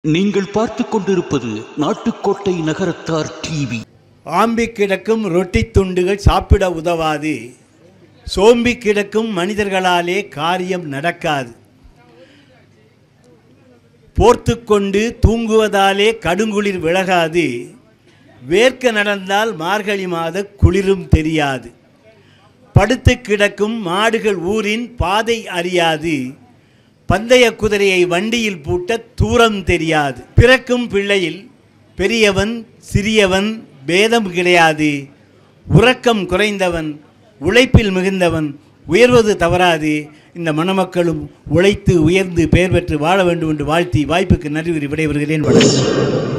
நீங்கள் பார்த்துக் கொண்டிருப்பது நாட்டுக்கோட்டை நகரத்தார் டிவி. ஆம்பி கிடக்கும் ரொட்டி துண்டுகள் சாப்பிட உதவாது, சோம்பி கிடக்கும் மனிதர்களாலே காரியம் நடக்காது, போர்த்து கொண்டு தூங்குவதாலே கடுங்குளிர் விலகாது, வேர்க்க நடந்தால் மார்கழி மாத குளிரும் தெரியாது, படுத்து கிடக்கும் மாடுகள் ஊரின் பாதை அறியாது, பந்தய குதிரையை வண்டியில் பூட்ட தூரம் தெரியாது, பிறக்கும் பிள்ளையில் பெரியவன் சிறியவன் பேதம் கிடையாது, உறக்கம் குறைந்தவன் உழைப்பில் மிகுந்தவன் உயர்வது தவறாது, இந்த மணமக்களும் உழைத்து உயர்ந்து பெயர் பெற்று வாழ வேண்டும் என்று வாழ்த்தி வாய்ப்புக்கு நன்றி விடைபெறுகிறேன்.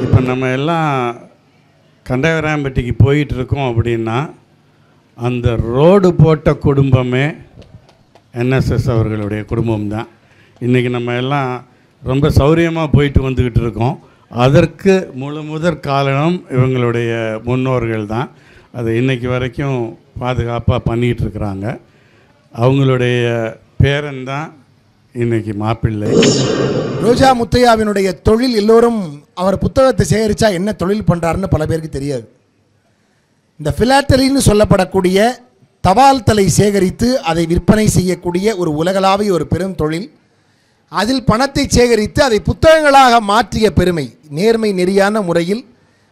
இப்போ நம்ம எல்லாம் கண்டவராம்பட்டிக்கு போயிட்டுருக்கோம் அப்படின்னா அந்த ரோடு போட்ட குடும்பமே என்எஸ்எஸ் அவர்களுடைய குடும்பம்தான். இன்றைக்கி நம்ம எல்லாம் ரொம்ப சௌரியமாக போயிட்டு வந்துக்கிட்டு இருக்கோம். அதற்கு முதற் காரணம் இவங்களுடைய முன்னோர்கள் தான். அதை இன்றைக்கி வரைக்கும் பாதுகாப்பாக பண்ணிகிட்ருக்குறாங்க. அவங்களுடைய பேரன் தான் இன்றைக்கி மாப்பிள்ளை. ரோஜா முத்தையாவினுடைய தொழில் எல்லோரும் அவர் புத்தகத்தை சேகரித்தா என்ன தொழில் பண்ணுறாருன்னு பல பேருக்கு தெரியாது. இந்த ஃபிலாட்டலின்னு சொல்லப்படக்கூடிய தபால் தலை சேகரித்து அதை விற்பனை செய்யக்கூடிய ஒரு உலகளாவிய ஒரு பெரும் தொழில். அதில் பணத்தை சேகரித்து அதை புத்தகங்களாக மாற்றிய பெருமை, நேர்மை நெறியான முறையில்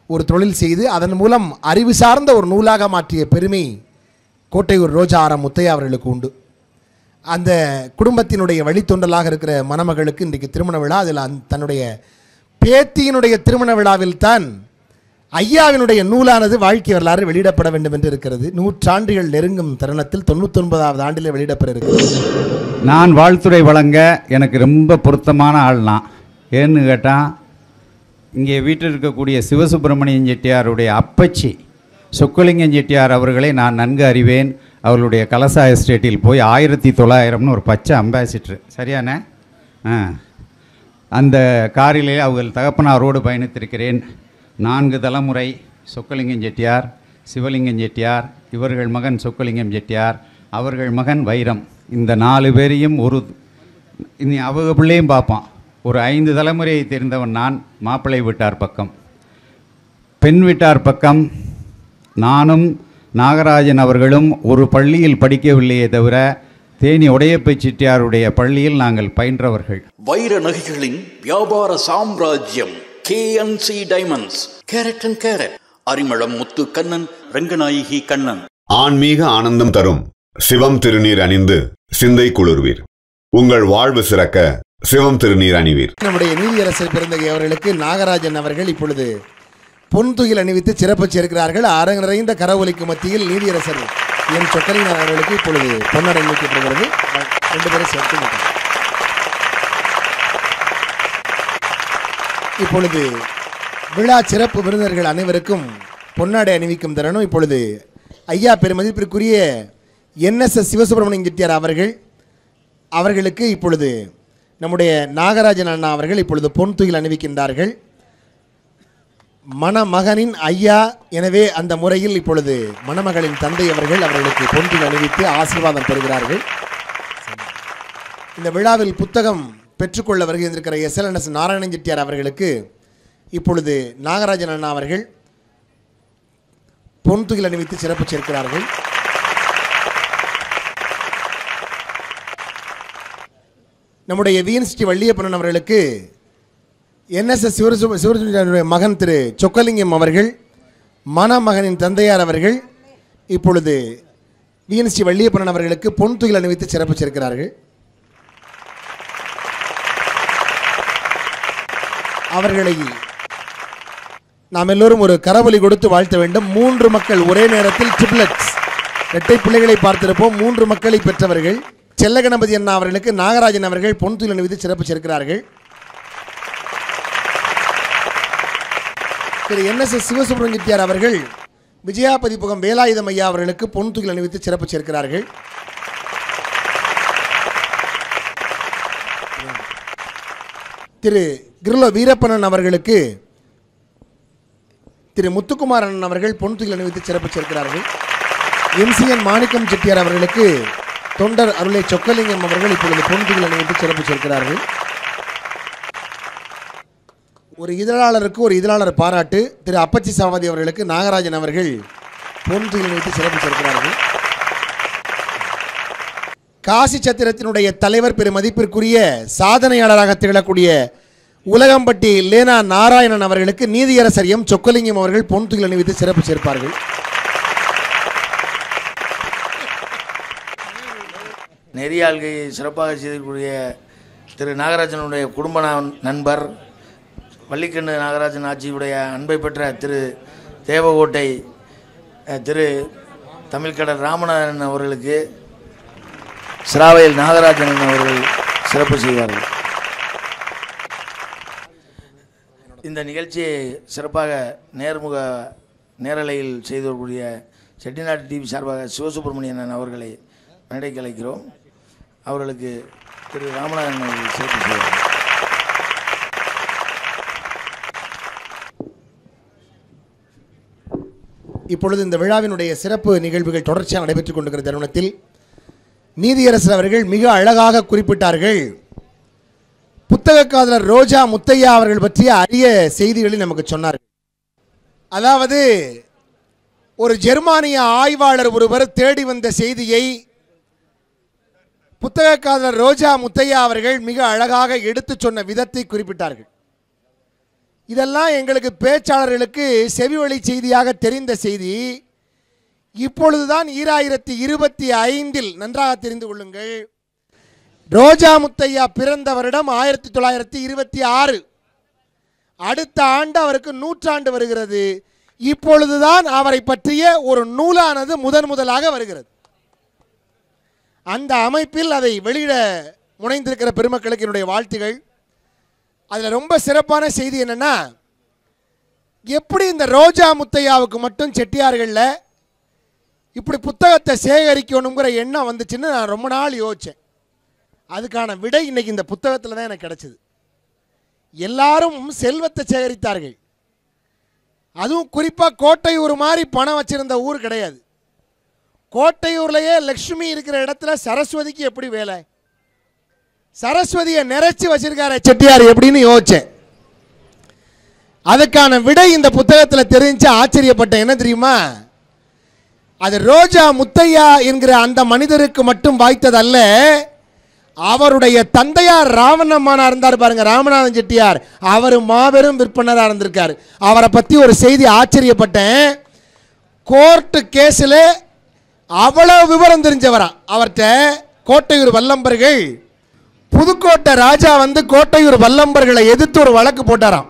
ஒரு தொழில் செய்து அதன் மூலம் அறிவு சார்ந்த ஒரு நூலாக மாற்றிய பெருமை கோட்டையூர் ரோஜா ஆரம் முத்தையா அவர்களுக்கு உண்டு. அந்த குடும்பத்தினுடைய வழித்தொண்டலாக இருக்கிற மணமகளுக்கு இன்றைக்கு திருமண விழா. அதில் தன்னுடைய பேத்தியினுடைய திருமண விழாவில் தான் ஐயாவினுடைய நூலானது வாழ்க்கை வரலாறு வெளியிடப்பட வேண்டும் என்று இருக்கிறது. 100 ஆண்டுகள் நெருங்கும் தருணத்தில் 99வது ஆண்டில் வெளியிடப்பட இருக்கிறது. நான் வாழ்த்துறை வழங்க எனக்கு ரொம்ப பொருத்தமான ஆள்னா ஏன்னு கேட்டால், இங்கே வீட்டில் இருக்கக்கூடிய சிவசுப்பிரமணியன் செட்டியாருடைய அப்பச்சி சொக்கலிங்கம் செட்டியார் அவர்களை நான் நன்கு அறிவேன். அவர்களுடைய கலசா எஸ்டேட்டில் போய் 1900 ஒரு பச்சை அம்பாசிடர் சரியானே அந்த காரிலே அவர்கள் தகப்பனாரோடு பயணித்திருக்கிறேன். 4 தலைமுறை சொக்கலிங்கம் செட்டியார், சிவலிங்கம் செட்டியார், இவர்கள் மகன் சொக்கலிங்கம் செட்டியார், அவர்கள் மகன் வைரம், இந்த 4 பேரையும் இனி அவங்க பிள்ளையும் பார்ப்பான். ஒரு 5 தலைமுறையை தெரிந்தவன் நான். மாப்பிள்ளை வீட்டார் பக்கம், பெண் வீட்டார் பக்கம் நானும் நாகராஜன் அவர்களும் ஒரு பள்ளியில் படிக்கவில்லையே தவிர தேனி உடையப்பை செட்டியாருடைய பள்ளியில் நாங்கள் பயின்றவர்கள். வைர நகைகளின் வியாபார சாம்ராஜ்யம் KNC diamonds, carat and carat, Arimalam Muthu Kannan, Ranganayaki Kannan. ஆன்மீக ஆனந்தம் தரும் சிவம் திருநீர் அணிந்து சிந்தை குளிர்வீர். உங்கள் வாழ்வு சிறக்க சிவம் திருநீர் அணிவீர். நம்முடைய நீதியரசர் பிறந்தகை அவர்களுக்கு நாகராஜன் அவர்கள் இப்பொழுது பொன் துகில் அணிவித்து சிறப்பு சேர்க்கிறார்கள். அரங்கு நிறைந்த கரவொலிக்கு மத்தியில் நீதியரசர் என் சொக்கலிங்கன் அவர்களுக்கு இப்பொழுது பொன்னடை அணிவிக்கப்படுகிறது. 2 பேரும் சேர்த்து இப்பொழுது விழா சிறப்பு விருந்தினர்கள் அனைவருக்கும் பொன்னாடை அணிவிக்கும் தருணம். இப்பொழுது ஐயா பெருமதிப்பிற்குரிய என்எஸ்எஸ் சிவசுப்பிரமணியன் செட்டியார் அவர்களுக்கு இப்பொழுது நம்முடைய நாகராஜன் அண்ணா அவர்கள் இப்பொழுது பொன் துகில் அணிவிக்கின்றார்கள். மணமகனின் ஐயா, எனவே அந்த முறையில் இப்பொழுது மணமகளின் தந்தை அவர்களுக்கு பொன் துகில் அணிவித்து ஆசீர்வாதம் பெறுகிறார்கள். இந்த விழாவில் புத்தகம் பெற்றுக்கொள்ள வருகின்றிருக்கிற SLNS நாராயணன் செட்டியார் அவர்களுக்கு இப்பொழுது நாகராஜன் அண்ணா அவர்கள் பொன் துகில் அணிவித்து சிறப்பு சேர்க்கிறார்கள். நம்முடைய VNCT வள்ளியப்பன் அவர்களுக்கு NSS சிவசுப்பிரமணியனுடைய மகன் திரு சொக்கலிங்கம் அவர்கள், மணமகனின் தந்தையார் அவர்கள் இப்பொழுது VNCT வள்ளியப்பன் அவர்களுக்கு பொன் துகில் அணிவித்து சிறப்பு சேர்க்கிறார்கள். அவர்களை நாம் எல்லோரும் ஒரு கரவொலி கொடுத்து வாழ்த்த வேண்டும். 3 மக்கள் ஒரே நேரத்தில் ட்ரிப்ளெட்ஸ் இரட்டை பிள்ளைகளை பார்த்திருப்போம். 3 மக்களை பெற்றவர்கள். செல்லகணபதி அண்ணா அவர்களுக்கு நாகராஜன் அவர்கள் பொன் துகில் அணிவித்து சிறப்பு சேர்க்கிறார்கள். திரு NSS சிவசுப்பிரமணியன் செட்டியார் அவர்கள் விஜயா பதிப்பகம் வேலாயுதம் ஐயா அவர்களுக்கு பொன் துகில் அணிவித்து சிறப்பு சேர்க்கிறார்கள். திரு கிருலோ வீரப்பனன் அவர்களுக்கு திரு முத்துக்குமாரன் அவர்கள் பொன் துகில் அணிவித்து சிறப்பு சேர்க்கிறார்கள். MCN மாணிக்கம் செட்டியார் அவர்களுக்கு தொண்டர் அருளை சொக்கலிங்கம் அவர்கள் இப்பொழுது பொன் துகில் அணிவித்து சிறப்பு சேர்க்கிறார்கள். ஒரு இதழாளருக்கு ஒரு இதழாளர் பாராட்டு. திரு அப்பச்சி சபாபதி அவர்களுக்கு நாகராஜன் அவர்கள் பொன்றில் வைத்து சிறப்பு சேர்க்கிறார்கள். காசி சத்திரத்தினுடைய தலைவர் பெரும் மதிப்பிற்குரிய சாதனையாளராக திகழக்கூடிய உலகம்பட்டி லேனா நாராயணன் அவர்களுக்கு நீதியரசர் எம் சொக்கலிங்கம் அவர்கள் பொன்துயில் அணிவித்து சிறப்பு சேர்ப்பார்கள். நெறியாள்கையை சிறப்பாக செய்திருக்கூடிய திரு நாகராஜனுடைய குடும்ப நண்பர் வள்ளிக்கண்ணு நாகராஜன் ஆட்சியுடைய அன்பை பெற்ற திரு தேவகோட்டை திரு தமிழ்கடல் ராமநாதன் அவர்களுக்கு சிராவையில் நாகராஜன் அவர்கள் சிறப்பு செய்வார்கள். இந்த நிகழ்ச்சியை சிறப்பாக நேரலையில் செய்திருக்கக்கூடிய செட்டிநாடு டிவி சார்பாக சிவசுப்பிரமணியன் அவர்களை மேடைக்கு அழைக்கிறோம். அவர்களுக்கு திரு ராமநாதன் அவர்கள் சிறப்பு செய்வார்கள். இப்பொழுது இந்த விழாவினுடைய சிறப்பு நிகழ்வுகள் தொடர்ச்சியாக நடைபெற்றுக் கொண்டிருக்கிற தருணத்தில் நீதியரசர் அவர்கள் மிக அழகாக குறிப்பிட்டார்கள். புத்தக காதலர் ரோஜா முத்தையா அவர்கள் பற்றிய அரிய செய்திகளை நமக்கு சொன்னார்கள். அதாவது ஒரு ஜெர்மானிய ஆய்வாளர் ஒருவர் தேடி வந்த செய்தியை புத்தக காதலர் ரோஜா முத்தையா அவர்கள் மிக அழகாக எடுத்து சொன்ன விதத்தை குறிப்பிட்டார்கள். இதெல்லாம் எங்களுக்கு பேச்சாளர்களுக்கு செவிவழி செய்தியாக தெரிந்த செய்தி. இப்பொழுதுதான் 2025 நன்றாக தெரிந்து கொள்ளுங்கள், ரோஜா முத்தையா பிறந்த வருடம் 1926. அடுத்த ஆண்டு அவருக்கு 100 வருகிறது. இப்பொழுதுதான் அவரை பற்றிய ஒரு நூலானது முதலாக வருகிறது. அந்த அமைப்பில் அதை வெளியிட முனைந்திருக்கிற பெருமக்களுக்கு என்னுடைய வாழ்த்துகள். அதில் ரொம்ப சிறப்பான செய்தி என்னன்னா, எப்படி இந்த ரோஜா முத்தையாவுக்கு மட்டும் செட்டியார்களில் இப்படி புத்தகத்தை சேகரிக்கணுங்கிற எண்ணம் வந்துச்சுன்னு நான் ரொம்ப நாள் யோசித்தேன். அதுக்கான விடை இன்னைக்கு இந்த புத்தகத்தில் தான் எனக்கு கிடைச்சிது. எல்லாரும் செல்வத்தை சேகரித்தார்கள். அதுவும் குறிப்பாக கோட்டையூர் மாதிரி பணம் வச்சிருந்த ஊர் கிடையாது. கோட்டையூர்லேயே லக்ஷ்மி இருக்கிற இடத்துல சரஸ்வதிக்கு எப்படி வேலை? சரஸ்வதியை நிறைச்சி வச்சிருக்காரு செட்டியார் எப்படின்னு யோசிச்சேன். அதுக்கான விடை இந்த புத்தகத்தில் தெரிஞ்சு ஆச்சரியப்பட்டேன். என்ன தெரியுமா? அது ரோஜா முத்தையா என்கிற அந்த மனிதருக்கு மட்டும் வாய்த்ததல்ல, அவருடைய தந்தையார் ராவணம்மானா இருந்தார் பாருங்க, ராமநாதன் செட்டியார். அவர் மாபெரும் விற்பனராக இருந்திருக்கார். அவரை பற்றி ஒரு செய்தி ஆச்சரியப்பட்டேன். கோர்ட்டு கேஸில் அவ்வளவு விவரம் தெரிஞ்சவரா அவர்கிட்ட. கோட்டையூர் வல்லம்பர்கள், புதுக்கோட்டை ராஜா வந்து கோட்டையூர் வல்லம்பர்களை எதிர்த்து ஒரு வழக்கு போட்டாராம்.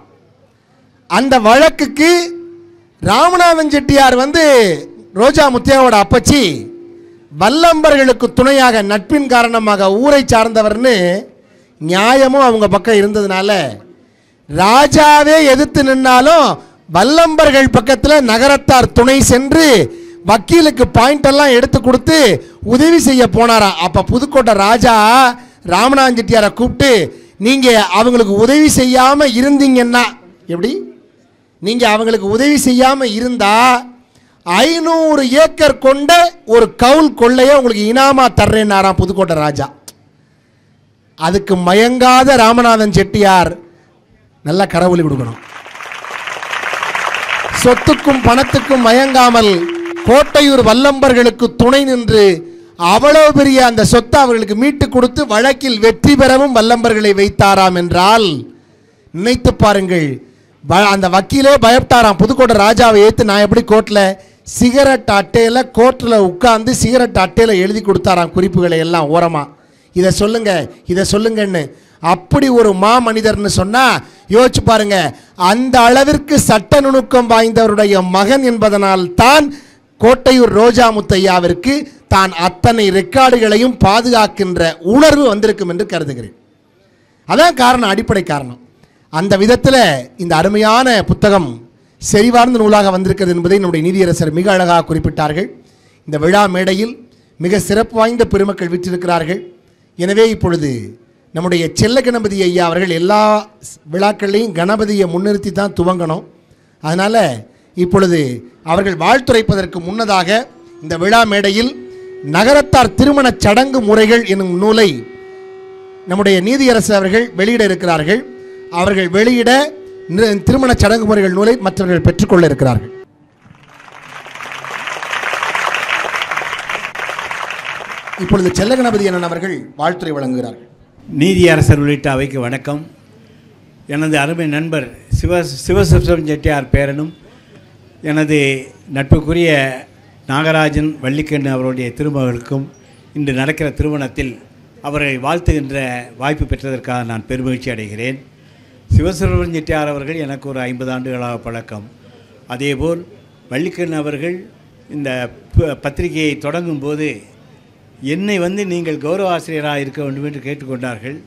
அந்த வழக்குக்கு ராமநாதன் செட்டியார் வந்து ரோஜா முத்தையாவோட அப்பச்சி வல்லம்பர்களுக்கு துணையாக நட்பின் காரணமாக ஊரை சார்ந்தவர்னு நியாயமும் அவங்க பக்கம் இருந்ததுனால ராஜாவே எதிர்த்து நின்னாலும் வல்லம்பர்கள் பக்கத்தில் நகரத்தார் துணை சென்று வக்கீலுக்கு பாயிண்ட் எல்லாம் எடுத்து கொடுத்து உதவி செய்ய போனாராம். அப்போ புதுக்கோட்டை ராஜா ராமநாதன் செட்டியாரை கூப்பிட்டு, நீங்கள் அவங்களுக்கு உதவி செய்யாமல் இருந்தீங்கன்னா, எப்படி நீங்கள் அவங்களுக்கு உதவி செய்யாமல் இருந்தால் 500 ஏக்கர் கொண்ட ஒரு கவுல் கொள்ளையை உங்களுக்கு இனாமா தர்றேன்னாராம் புதுக்கோட்டை ராஜா. அதுக்கு மயங்காத ராமநாதன் செட்டியார் நல்லா கரவொலி கொடுக்கணும். சொத்துக்கும் பணத்துக்கும் மயங்காமல் கோட்டையூர் வல்லம்பர்களுக்கு துணை நின்று அவ்வளவு பெரிய அந்த சொத்தை அவர்களுக்கு மீட்டு கொடுத்து வழக்கில் வெற்றி பெறவும் வல்லம்பர்களை வைத்தாராம் என்றால் நினைத்து பாருங்கள். அந்த வக்கீலே பயப்பட்டாராம் புதுக்கோட்டை ராஜாவை ஏற்று. நான் எப்படி கோர்ட்டில் சிகரெட் அட்டையில் கோர்ட்டில் உட்கார்ந்து சிகரெட் அட்டையில் எழுதி கொடுத்தாராம் குறிப்புகளை எல்லாம் ஓரமாக, இதை சொல்லுங்க இதை சொல்லுங்கன்னு. அப்படி ஒரு மா மனிதர்னு சொன்னால் யோசிச்சு பாருங்க. அந்த அளவிற்கு சட்ட நுணுக்கம் வாய்ந்தவருடைய மகன் என்பதனால் தான் கோட்டையூர் ரோஜா முத்தையாவிற்கு தான் அத்தனை ரெக்கார்டுகளையும் பாதுகாக்கின்ற உணர்வு வந்திருக்கும் என்று கருதுகிறேன். அதான் காரணம், அடிப்படை காரணம். அந்த விதத்தில் இந்த அருமையான புத்தகம் செறிவார்ந்த நூலாக வந்திருக்கிறது என்பதை நம்முடைய நீதியரசர் மிக அழகாக குறிப்பிட்டார்கள். இந்த விழா மேடையில் மிக சிறப்பு வாய்ந்த பெருமக்கள் விற்றிருக்கிறார்கள். எனவே இப்பொழுது நம்முடைய செல்ல கணபதி ஐயா அவர்கள் எல்லா விழாக்கள்லையும் கணபதியை முன்னிறுத்தி தான் துவங்கணும். அதனால் இப்பொழுது அவர்கள் வாழ்த்துரைப்பதற்கு முன்னதாக இந்த விழா மேடையில் நகரத்தார் திருமணச் சடங்கு முறைகள் என்னும் நூலை நம்முடைய நீதியரசர் அவர்கள் வெளியிட இருக்கிறார்கள். அவர்கள் வெளியிட திருமண சடங்கு முறைகள் நூலை மற்றவர்கள் பெற்றுக்கொள்ள இருக்கிறார்கள். இப்பொழுது செல்லகணபதி அண்ணன் அவர்கள் வாழ்த்துரை வழங்குகிறார்கள். நீதியரசர் உள்ளிட்ட அவைக்கு வணக்கம். எனது அருமை நண்பர் சிவசுப்ரம் செட்டியார் பேரனும் எனது நட்புக்குரிய நாகராஜன் வள்ளிக்கண்ணு அவருடைய திருமகளுக்கும் இன்று நடக்கிற திருமணத்தில் அவரை வாழ்த்துகின்ற வாய்ப்பு பெற்றதற்காக நான் பெருமகிழ்ச்சி அடைகிறேன். சிவசுப்ரமணியன் செட்டியார் அவர்கள் எனக்கு ஒரு 50 ஆண்டுகளாக பழக்கம். அதேபோல் வள்ளிக்கண்ணு அவர்கள் இந்த பத்திரிகையை தொடங்கும் போது என்னை நீங்கள் கௌரவ ஆசிரியராக இருக்க வேண்டும் என்று கேட்டுக்கொண்டார்கள்.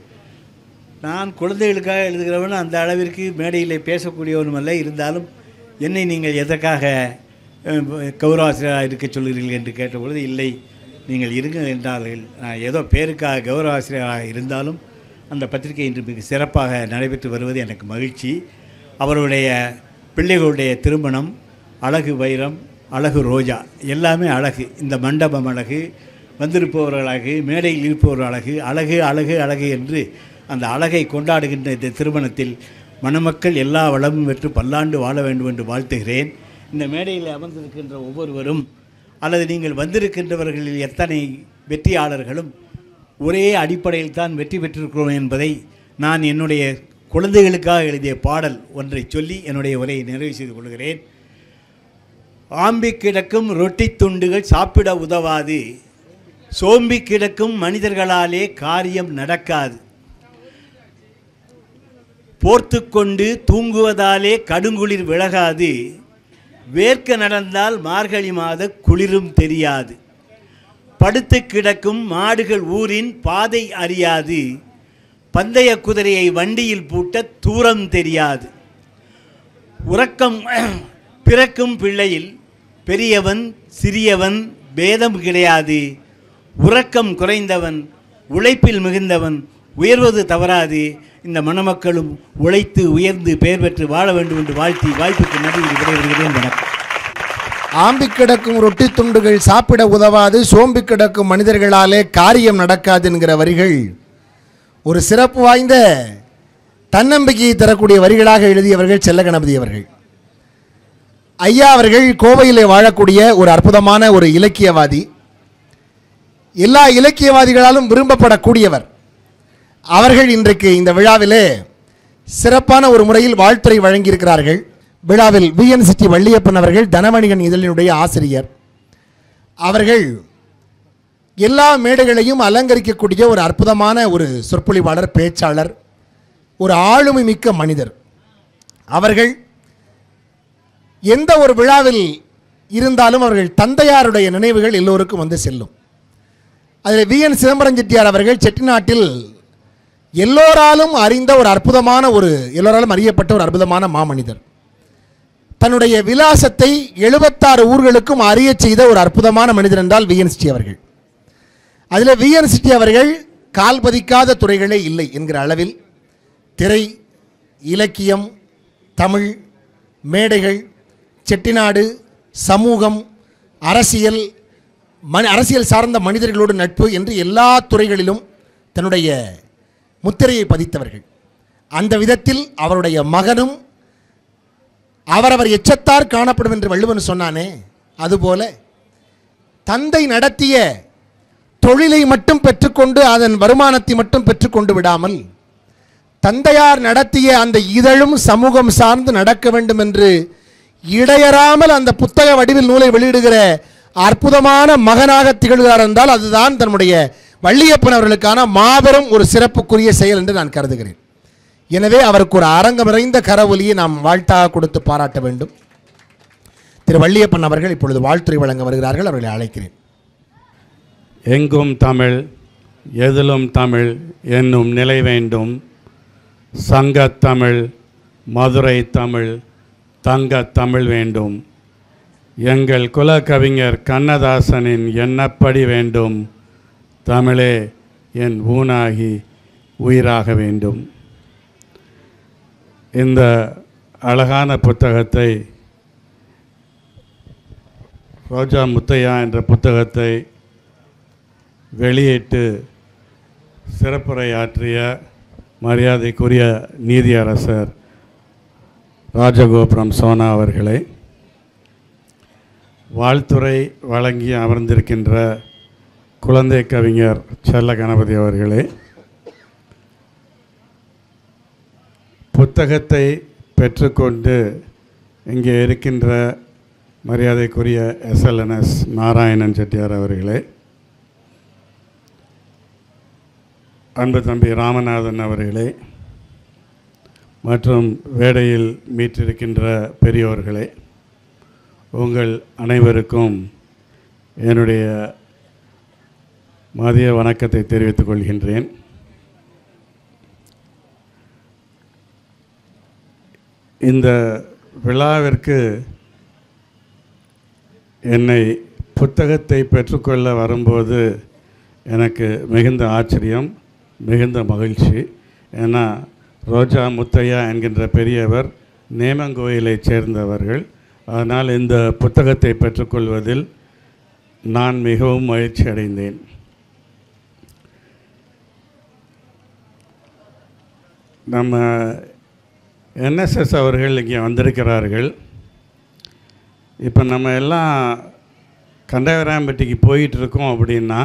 நான் குழந்தைகளுக்காக எழுதுகிறவன், அந்த அளவிற்கு மேடையில் பேசக்கூடியவனும் அல்ல. இருந்தாலும் என்னை நீங்கள் எதற்காக கௌரவ ஆசிரியராக இருக்க சொல்கிறீர்கள் என்று கேட்டபொழுது, இல்லை நீங்கள் இருங்க என்றார்கள். நான் ஏதோ பேருக்காக கௌரவ ஆசிரியராக இருந்தாலும் அந்த பத்திரிகை இன்று மிக சிறப்பாக நடைபெற்று வருவது எனக்கு மகிழ்ச்சி. அவருடைய பிள்ளைகளுடைய திருமணம் அழகு வைரம், அழகு ரோஜா, எல்லாமே அழகு. இந்த மண்டபம் அழகு, வந்திருப்பவர்கள் அழகு, மேடையில் இருப்பவர்கள் அழகு, அழகு அழகு அழகு என்று அந்த அழகை கொண்டாடுகின்ற இந்த திருமணத்தில் மணமக்கள் எல்லா வளமும் பெற்று பல்லாண்டு வாழ வேண்டும் என்று வாழ்த்துகிறேன். இந்த மேடையில் அமர்ந்திருக்கின்ற ஒவ்வொருவரும் அல்லது நீங்கள் வந்திருக்கின்றவர்களில் எத்தனை வெற்றியாளர்களும் ஒரே அடிப்படையில் தான் வெற்றி பெற்றிருக்கிறோம் என்பதை நான் என்னுடைய குழந்தைகளுக்காக எழுதிய பாடல் ஒன்றை சொல்லி என்னுடைய உரையை நிறைவு செய்து கொள்கிறேன். ஆம்பி கிடக்கும் ரொட்டி துண்டுகள் சாப்பிட உதவாது, சோம்பி கிடக்கும் மனிதர்களாலே காரியம் நடக்காது, போர்த்து கொண்டு தூங்குவதாலே கடுங்குளிர் விலகாது, வேர்க்க நடந்தால் மார்கழி மாத குளிரும் தெரியாது, படுத்து கிடக்கும் மாடுகள் ஊரின் பாதை அறியாது, பந்தய குதிரையை வண்டியில் பூட்ட தூரம் தெரியாது, உறக்கம் பிறக்கும் பிள்ளையில் பெரியவன் சிறியவன் பேதம் கிடையாது, உறக்கம் குறைந்தவன் உழைப்பில் மிகுந்தவன் உயர்வது தவறாது, இந்த மணமக்களும் உழைத்து உயர்ந்து பெயர் பெற்று வாழ வேண்டும் என்று வாழ்த்தி வாய்ப்புக்கு நன்றி விடைபெறுகிறேன். வணக்கம். ஆம்பி கிடக்கும் ரொட்டி துண்டுகள் சாப்பிட உதவாது, சோம்பி கிடக்கும் மனிதர்களாலே காரியம் நடக்காது என்கிற வரிகள் ஒரு சிறப்பு வாய்ந்த தன்னம்பிக்கையை தரக்கூடிய வரிகளாக எழுதியவர்கள் செல்லகணபதி அவர்கள். ஐயா அவர்கள் கோவையிலே வாழக்கூடிய ஒரு அற்புதமான ஒரு இலக்கியவாதி, எல்லா இலக்கியவாதிகளாலும் விரும்பப்படக்கூடியவர். அவர்கள் இன்றைக்கு இந்த விழாவிலே சிறப்பான ஒரு முறையில் வாழ்த்துரை வழங்கியிருக்கிறார்கள். விழாவில் VNCT வள்ளியப்பன் அவர்கள் தனமணிகன் இதழினுடைய ஆசிரியர். அவர்கள் எல்லா மேடைகளையும் அலங்கரிக்கக்கூடிய ஒரு அற்புதமான ஒரு சொற்பொழிவாளர், பேச்சாளர், ஒரு ஆளுமை மிக்க மனிதர். அவர்கள் எந்த ஒரு விழாவில் இருந்தாலும் அவர்கள் தந்தையாருடைய நினைவுகள் எல்லோருக்கும் வந்து செல்லும். அதில் VN சிதம்பரம் செட்டியார் அவர்கள் செட்டிநாட்டில் எல்லோராலும் அறிந்த ஒரு அற்புதமான எல்லோராலும் அறியப்பட்ட ஒரு அற்புதமான மாமனிதர். தன்னுடைய விலாசத்தை 76 ஊர்களுக்கும் அறிய செய்த ஒரு அற்புதமான மனிதர் என்றால் VNCT அவர்கள். அதில் VNCT அவர்கள் கால் பதிக்காத துறைகளே இல்லை என்கிற அளவில் திரை, இலக்கியம், தமிழ், மேடைகள், செட்டிநாடு, சமூகம், அரசியல், அரசியல் சார்ந்த மனிதர்களோடு நட்பு என்று எல்லா துறைகளிலும் தன்னுடைய முத்திரையை பதித்தவர்கள். அந்த விதத்தில் அவருடைய மகனும் அவரவர் எச்சத்தார் காணப்படும் என்று வள்ளுவன் சொன்னானே, அதுபோல தந்தை நடத்திய தொழிலை மட்டும் பெற்றுக்கொண்டு அதன் வருமானத்தை மட்டும் பெற்றுக்கொண்டு விடாமல் தந்தையார் நடத்திய அந்த இதழும் சமூகம் சார்ந்து நடக்க வேண்டும் என்று இடையறாமல் அந்த புத்தக வடிவில் நூலை வெளியிடுகிற அற்புதமான மகனாக திகழ்கிறார் என்றால் அதுதான் தன்னுடைய வள்ளியப்பன் அவர்களுக்கான மாபெரும் ஒரு சிறப்புக்குரிய செயல் என்று நான் கருதுகிறேன். எனவே அவருக்கு ஒரு அரங்கம் நிறைந்த கரவொலியை நாம் வாழ்த்தாக கொடுத்து பாராட்ட வேண்டும். திரு வள்ளியப்பன் அவர்கள் இப்பொழுது வாழ்த்துரை வழங்க வருகிறார்கள். அவர்களை அழைக்கிறேன். எங்கும் தமிழ், எதிலும் தமிழ் என்னும் நிலை வேண்டும். சங்கத்தமிழ், மதுரை தமிழ், தங்கத் தமிழ் வேண்டும். எங்கள் குலக்கவிஞர் கண்ணதாசனின் எண்ணப்படி வேண்டும். தமிழே என் ஊனாகி உயிராக வேண்டும். இந்த அழகான புத்தகத்தை, ரோஜா முத்தையா என்ற புத்தகத்தை வெளியிட்டு சிறப்புரையாற்றிய மரியாதைக்குரிய நீதியரசர் ராஜகோபுரம் சோனா அவர்களே, வாழ்த்துரை வழங்கி அமர்ந்திருக்கின்ற குழந்தை கவிஞர் செல்ல கணபதி அவர்களே, புத்தகத்தை பெற்றுக்கொண்டு இங்கே இருக்கின்ற மரியாதைக்குரிய எஸ்எல்என்எஸ் நாராயணன் செட்டியார் அவர்களே, அன்பு தம்பி ராமநாதன் அவர்களே மற்றும் வேடையில் மீட்டிருக்கின்ற பெரியோர்களே, உங்கள் அனைவருக்கும் என்னுடைய மதிய வணக்கத்தை தெரிவித்துக் கொள்கின்றேன். இந்த விழாவிற்கு என்னை புத்தகத்தை பெற்றுக்கொள்ள வரும்போது எனக்கு மிகுந்த ஆச்சரியம், மிகுந்த மகிழ்ச்சி. ஏன்னா ரோஜா முத்தையா என்கின்ற பெரியவர் நேமங்கோயிலைச் சேர்ந்தவர்கள். அதனால் இந்த புத்தகத்தை பெற்றுக்கொள்வதில் நான் மிகவும் மகிழ்ச்சி அடைந்தேன். நம்ம என்எஸ்எஸ் அவர்கள் இங்கே வந்திருக்கிறார்கள். இப்போ நம்ம எல்லாம் கண்டவராம்பட்டிக்கு போயிட்டுருக்கோம் அப்படின்னா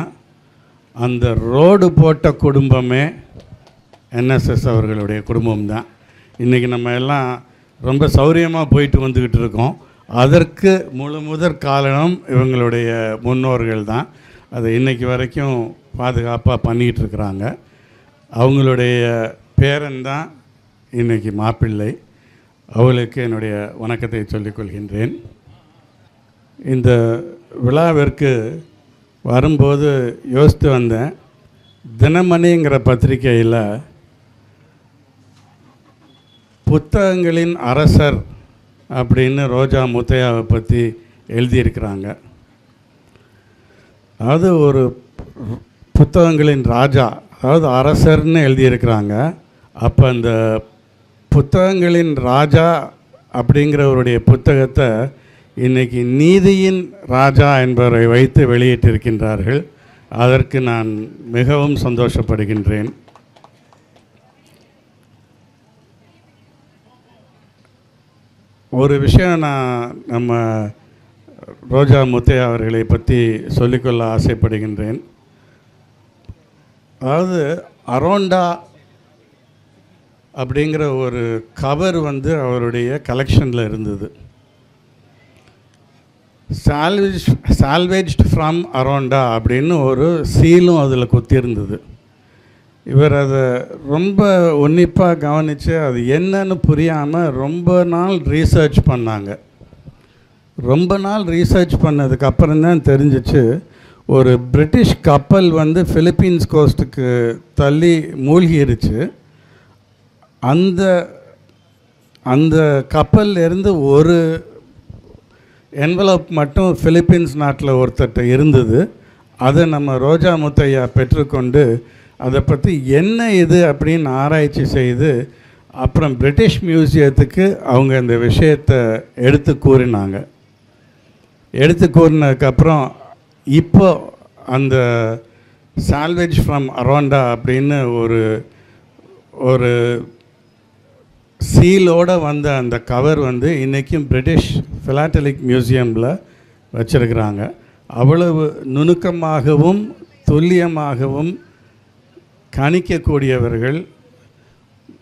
அந்த ரோடு போட்ட குடும்பமே என்எஸ்எஸ் அவர்களுடைய குடும்பம்தான். இன்றைக்கி நம்ம எல்லாம் ரொம்ப சௌரியமாக போயிட்டு வந்துக்கிட்டு இருக்கோம். அதற்கு முதற் காரணம் இவங்களுடைய முன்னோர்கள் தான். அதை இன்றைக்கி வரைக்கும் பாதுகாப்பாக பண்ணிக்கிட்டு இருக்கிறாங்க. அவங்களுடைய பேரன்தான் இன்றைக்கி மாப்பிள்ளை. அவளுக்கு என்னுடைய வணக்கத்தை சொல்லிக்கொள்கின்றேன். இந்த விழாவிற்கு வரும்போது யோசித்து வந்தேன். தினமணிங்கிற பத்திரிகையில் புத்தகங்களின் அரசர் அப்படின்னு ரோஜா முத்தையாவை பற்றி எழுதியிருக்கிறாங்க. அதாவது ஒரு புத்தகங்களின் ராஜா, அதாவது அரசர்னு எழுதியிருக்கிறாங்க. அப்போ அந்த புத்தகங்களின் ராஜா அப்படிங்கிறவருடைய புத்தகத்தை இன்றைக்கி நீதியின் ராஜா என்பவரை வைத்து வெளியிட்டிருக்கின்றார்கள். அதற்கு நான் மிகவும் சந்தோஷப்படுகின்றேன். ஒரு விஷயம் நான் நம்ம ரோஜா முத்தையா அவர்களை பற்றி சொல்லிக்கொள்ள ஆசைப்படுகின்றேன். அதாவது அரோண்டா அப்படிங்கிற ஒரு கவர் அவருடைய கலெக்ஷனில் இருந்தது. சால்வேஜ்டு ஃப்ரம் அரோண்டா அப்படின்னு ஒரு சீலும் அதில் குத்தியிருந்தது. இவர் அதை ரொம்ப உன்னிப்பாக கவனித்து அது என்னன்னு புரியாமல் ரொம்ப நாள் ரீசர்ச் பண்ணாங்க. ரொம்ப நாள் ரீசர்ச் பண்ணதுக்கப்புறம் தான் தெரிஞ்சிச்சு, ஒரு பிரிட்டிஷ் கப்பல் ஃபிலிப்பீன்ஸ் கோஸ்ட்டுக்கு தள்ளி மூழ்கிருச்சு. அந்த அந்த கப்பல்லேருந்து ஒரு என்வலப் மட்டும் ஃபிலிப்பீன்ஸ் நாட்டில் ஒருத்தட்ட இருந்தது. அதை நம்ம ரோஜா முத்தையா பெற்றுக்கொண்டு அதை பற்றி என்ன இது அப்படின்னு ஆராய்ச்சி செய்து அப்புறம் பிரிட்டிஷ் மியூசியத்துக்கு அவங்க இந்த விஷயத்தை எடுத்து கூறினாங்க. எடுத்து கூறினதுக்கப்புறம் இப்போ அந்த சால்வேஜ் ஃப்ரம் அரோண்டா அப்படின்னு ஒரு சீலோடு வந்த அந்த கவர் இன்றைக்கும் பிரிட்டிஷ் ஃபிலாட்டலிக் மியூசியமில் வச்சுருக்கிறாங்க. அவ்வளவு நுணுக்கமாகவும் துல்லியமாகவும் கணிக்கக்கூடியவர்கள்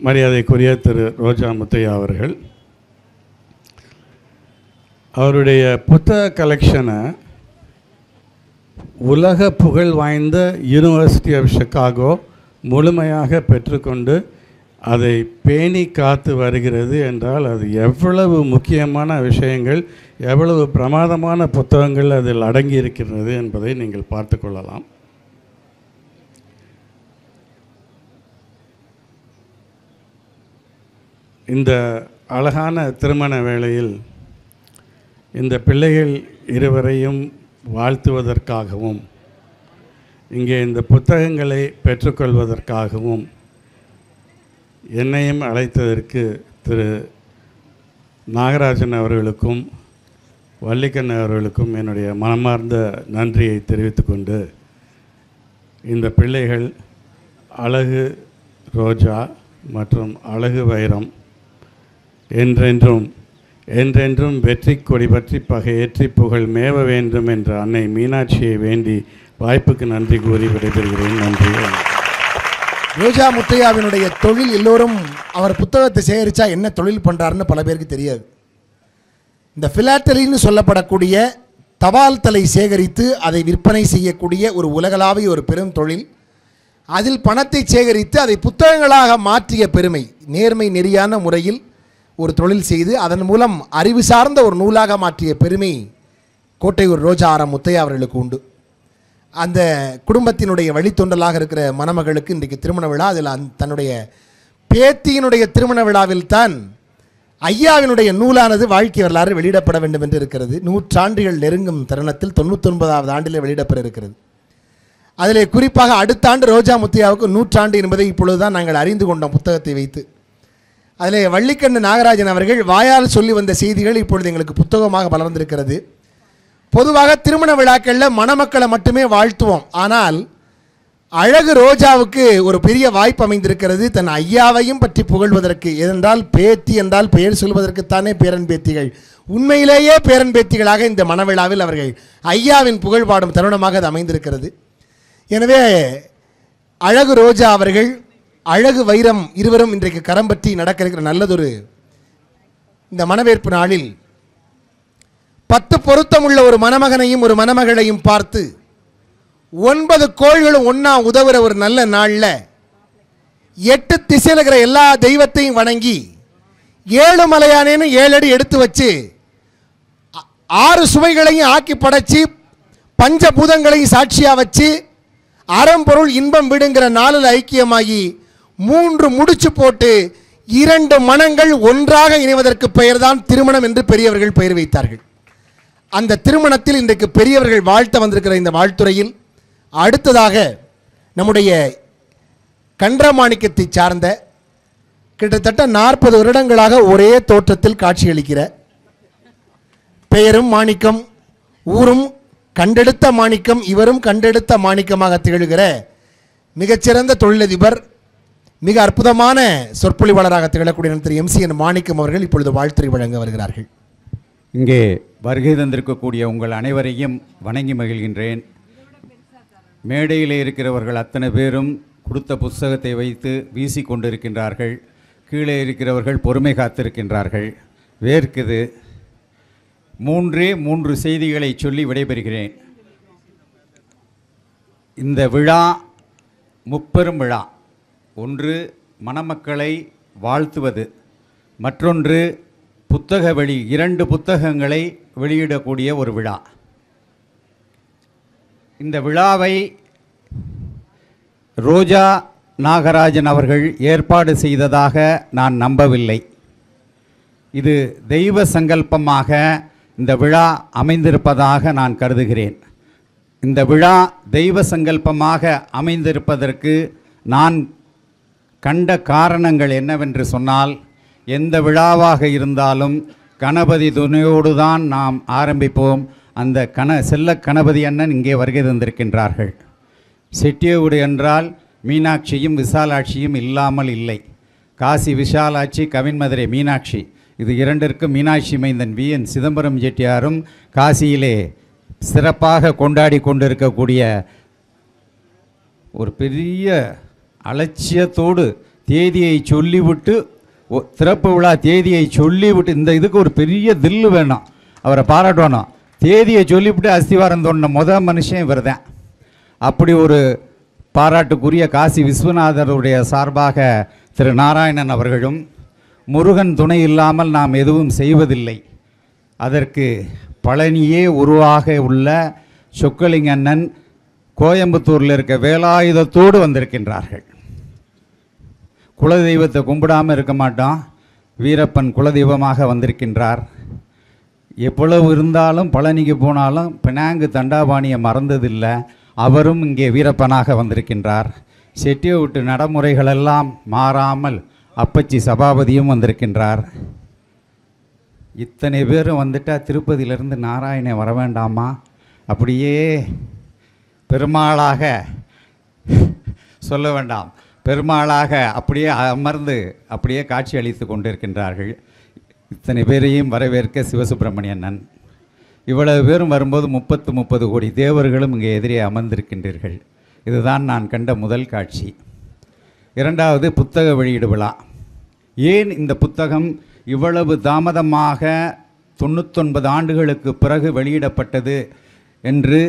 மரியாதைக்குரிய திரு ரோஜா முத்தையா அவர்கள். அவருடைய புத்தக கலெக்ஷனை உலக புகழ் வாய்ந்த யூனிவர்சிட்டி ஆஃப் சிகாகோ முழுமையாக பெற்றுக்கொண்டு அதை பேணி காத்து வருகிறது என்றால் அது எவ்வளவு முக்கியமான விஷயங்கள், எவ்வளவு பிரமாதமான புத்தகங்கள் அதில் அடங்கி இருக்கிறது என்பதை நீங்கள் பார்த்து கொள்ளலாம். இந்த அழகான திருமண வேளையில் இந்த பிள்ளைகள் இருவரையும் வாழ்த்துவதற்காகவும் இங்கே இந்த புத்தகங்களை பெற்றுக்கொள்வதற்காகவும் என்னையும் அழைத்ததற்கு திரு நாகராஜன் அவர்களுக்கும் வள்ளிக்கண்ண அவர்களுக்கும் என்னுடைய மனமார்ந்த நன்றியை தெரிவித்துக்கொண்டு, இந்த பிள்ளைகள் அழகு ரோஜா மற்றும் அழகு வைரம் என்றென்றும் வெற்றி கொடி பற்றி பகையேற்றி புகழ் மேவ வேண்டும் என்ற அன்னை மீனாட்சியை வேண்டி வாய்ப்புக்கு நன்றி கூறி விடைபெறுகிறேன். நன்றி. ரோஜா முத்தையாவினுடைய தொழில் எல்லோரும் அவர் புத்தகத்தை சேகரித்தா என்ன தொழில் பண்ணுறாருன்னு பல பேருக்கு தெரியாது. இந்த ஃபிலாட்டலின்னு சொல்லப்படக்கூடிய தபால் தலை சேகரித்து அதை விற்பனை செய்யக்கூடிய ஒரு உலகளாவிய ஒரு பெரும் தொழில். அதில் பணத்தை சேகரித்து அதை புத்தகங்களாக மாற்றிய பெருமை, நேர்மை நெறியான முறையில் ஒரு தொழில் செய்து அதன் மூலம் அறிவு சார்ந்த ஒரு நூலாக மாற்றிய பெருமை கோட்டையூர் ரோஜா ஆர் முத்தையா அவர்களுக்கு உண்டு. அந்த குடும்பத்தினுடைய வழித்தொண்டலாக இருக்கிற மணமகளுக்கு இன்றைக்கு திருமண விழா. அதில் தன்னுடைய பேத்தியினுடைய திருமண விழாவில் தான் ஐயாவினுடைய நூலானது வாழ்க்கை வரலாறு வெளியிடப்பட வேண்டும் என்று இருக்கிறது. 100 ஆண்டுகள் நெருங்கும் தருணத்தில் 99வது ஆண்டில் வெளியிடப்பட இருக்கிறது. அதிலே குறிப்பாக அடுத்த ஆண்டு ரோஜா முத்தையாவுக்கு 100 ஆண்டு என்பதை இப்பொழுதுதான் நாங்கள் அறிந்து கொண்டோம் புத்தகத்தை வைத்து. அதிலே வள்ளிக்கண்ணு நாகராஜன் அவர்கள் வாயால் சொல்லி வந்த செய்திகள் இப்பொழுது எங்களுக்கு புத்தகமாக வளர்ந்திருக்கிறது. பொதுவாக திருமண விழாக்களில் மணமக்களை மட்டுமே வாழ்த்துவோம். ஆனால் அழகு ரோஜாவுக்கு ஒரு பெரிய வாய்ப்பு அமைந்திருக்கிறது தன் ஐயாவையும் பற்றி புகழ்வதற்கு. ஏனென்றால் பேத்தி என்றால் பெயர் சொல்வதற்குத்தானே பேரன் பேத்திகள். உண்மையிலேயே பேரன் பேத்திகளாக இந்த மணவிழாவில் அவர்கள் ஐயாவின் புகழ் பாடும் தருணமாக அது அமைந்திருக்கிறது. எனவே அழகு ரோஜா அவர்கள் அழகு வைரம் இருவரும் இன்றைக்கு கரம் பற்றி நடக்க இருக்கிற நல்லதொரு இந்த மணவேற்பு நாளில் 10 பொருத்தமுள்ள ஒரு மணமகனையும் ஒரு மணமகளையும் பார்த்து 9 கோள்களும் ஒன்றா உதவுற ஒரு நல்ல நாளில் 8 திசையில் இருக்கிற எல்லா தெய்வத்தையும் வணங்கி 7 மலையானேன்னு 7 அடி எடுத்து வச்சு 6 சுவைகளையும் ஆக்கி படைச்சி பஞ்சபூதங்களையும் சாட்சியாக வச்சு அறம்பொருள் இன்பம் விடுங்கிற 4 ஐக்கியமாகி 3 முடிச்சு போட்டு 2 மனங்கள் ஒன்றாக இணைவதற்கு பெயர்தான் திருமணம் என்று பெரியவர்கள் பெயர் வைத்தார்கள். அந்த திருமணத்தில் இன்றைக்கு பெரியவர்கள் வாழ்த்த வந்திருக்கிற இந்த வாழ்த்துறையில் அடுத்ததாக நம்முடைய கன்றமாணிக்கத்தை சார்ந்த கிட்டத்தட்ட 40 வருடங்களாக ஒரே தோற்றத்தில் காட்சியளிக்கிற பெயரும் மாணிக்கம், ஊரும் கண்டெடுத்த மாணிக்கம், இவரும் கண்டெடுத்த மாணிக்கமாக திகழ்கிற மிகச்சிறந்த தொழிலதிபர், மிக அற்புதமான சொற்பொழிவாளராக திகழக்கூடிய திரு MC மாணிக்கம் அவர்கள் இப்பொழுது வாழ்த்துறை வழங்க வருகிறார்கள். இங்கே வருகை தந்திருக்கக்கூடிய உங்கள் அனைவரையும் வணங்கி மகிழ்கின்றேன். மேடையில் இருக்கிறவர்கள் அத்தனை பேரும் கொடுத்த புத்தகத்தை வைத்து வீசி கொண்டிருக்கின்றார்கள். கீழே இருக்கிறவர்கள் பொறுமை காத்திருக்கின்றார்கள். வேர்க்குது. 3 செய்திகளை சொல்லி விடைபெறுகிறேன். இந்த விழா முப்பெரும் விழா. ஒன்று மணமக்களை வாழ்த்துவது, மற்றொன்று புத்தக வெளி 2 புத்தகங்களை வெளியிடக்கூடிய ஒரு விழா. இந்த விழாவை ரோஜா நாகராஜன் அவர்கள் ஏற்பாடு செய்ததாக நான் நம்பவில்லை. இது தெய்வ சங்கல்பமாக இந்த விழா அமைந்திருப்பதாக நான் கருதுகிறேன். இந்த விழா தெய்வ சங்கல்பமாக அமைந்திருப்பதற்கு நான் கண்ட காரணங்கள் என்னவென்று சொன்னால், எந்த விழாவாக இருந்தாலும் கணபதி துணையோடு தான் நாம் ஆரம்பிப்போம். அந்த செல்ல கணபதி அண்ணன் இங்கே வருகை தந்திருக்கின்றார்கள். செட்டியவுடு என்றால் மீனாட்சியும் விசாலாட்சியும் இல்லாமல் இல்லை. காசி விஷாலாட்சி, கவின்மதுரை மீனாட்சி. இது 2ற்கும் மீனாட்சி மைந்தன் VN சிதம்பரம் செட்டியாரும் காசியிலே சிறப்பாக கொண்டாடி கொண்டிருக்கக்கூடிய ஒரு பெரிய அலட்சியத்தோடு தேதியை சொல்லிவிட்டு, திறப்பு விழா தேதியை சொல்லிவிட்டு, இந்த இதுக்கு ஒரு பெரிய தில்லு வேணும், அவரை பாராட்டணும். தேதியை சொல்லிவிட்டு அஸ்திவாரம் தோண்டின மனுஷன் இவர் தான். அப்படி ஒரு பாராட்டுக்குரிய காசி விஸ்வநாதருடைய சார்பாக திரு நாராயணன் அவர்களும், முருகன் துணை இல்லாமல் நாம் எதுவும் செய்வதில்லை, அதற்கு பழனியே உருவாக உள்ள சொக்கலிங்க அண்ணன் கோயம்புத்தூரில் இருக்க வேலாயுதத்தோடு வந்திருக்கின்றார்கள். குலதெய்வத்தை கும்பிடாமல் இருக்க மாட்டோம். வீரப்பன் குலதெய்வமாக வந்திருக்கின்றார். எவ்வளவு இருந்தாலும் பழனிக்கு போனாலும் பினாங்கு தண்டாபாணியை மறந்ததில்லை. அவரும் இங்கே வீரப்பனாக வந்திருக்கின்றார். செட்டியை விட்டு நடைமுறைகளெல்லாம் மாறாமல் அப்பச்சி சபாபதியும் வந்திருக்கின்றார். இத்தனை பேரும் வந்துட்டால் திருப்பதியிலிருந்து நாராயணன் வர வேண்டாமா? அப்படியே பெருமாளாக சொல்ல வேண்டாம், பெருமாளாக அப்படியே அமர்ந்து அப்படியே காட்சி அளித்து கொண்டிருக்கின்றார்கள். இத்தனை பேரையும் வரவேற்க சிவசுப்பிரமணியன். இவ்வளவு பேரும் வரும்போது 30 கோடி தேவர்களும் இங்கே எதிரே அமர்ந்திருக்கின்றீர்கள். இதுதான் நான் கண்ட முதல் காட்சி. இரண்டாவது, புத்தக வெளியீடு விழா. ஏன் இந்த புத்தகம் இவ்வளவு தாமதமாக 99 ஆண்டுகளுக்கு பிறகு வெளியிடப்பட்டது என்று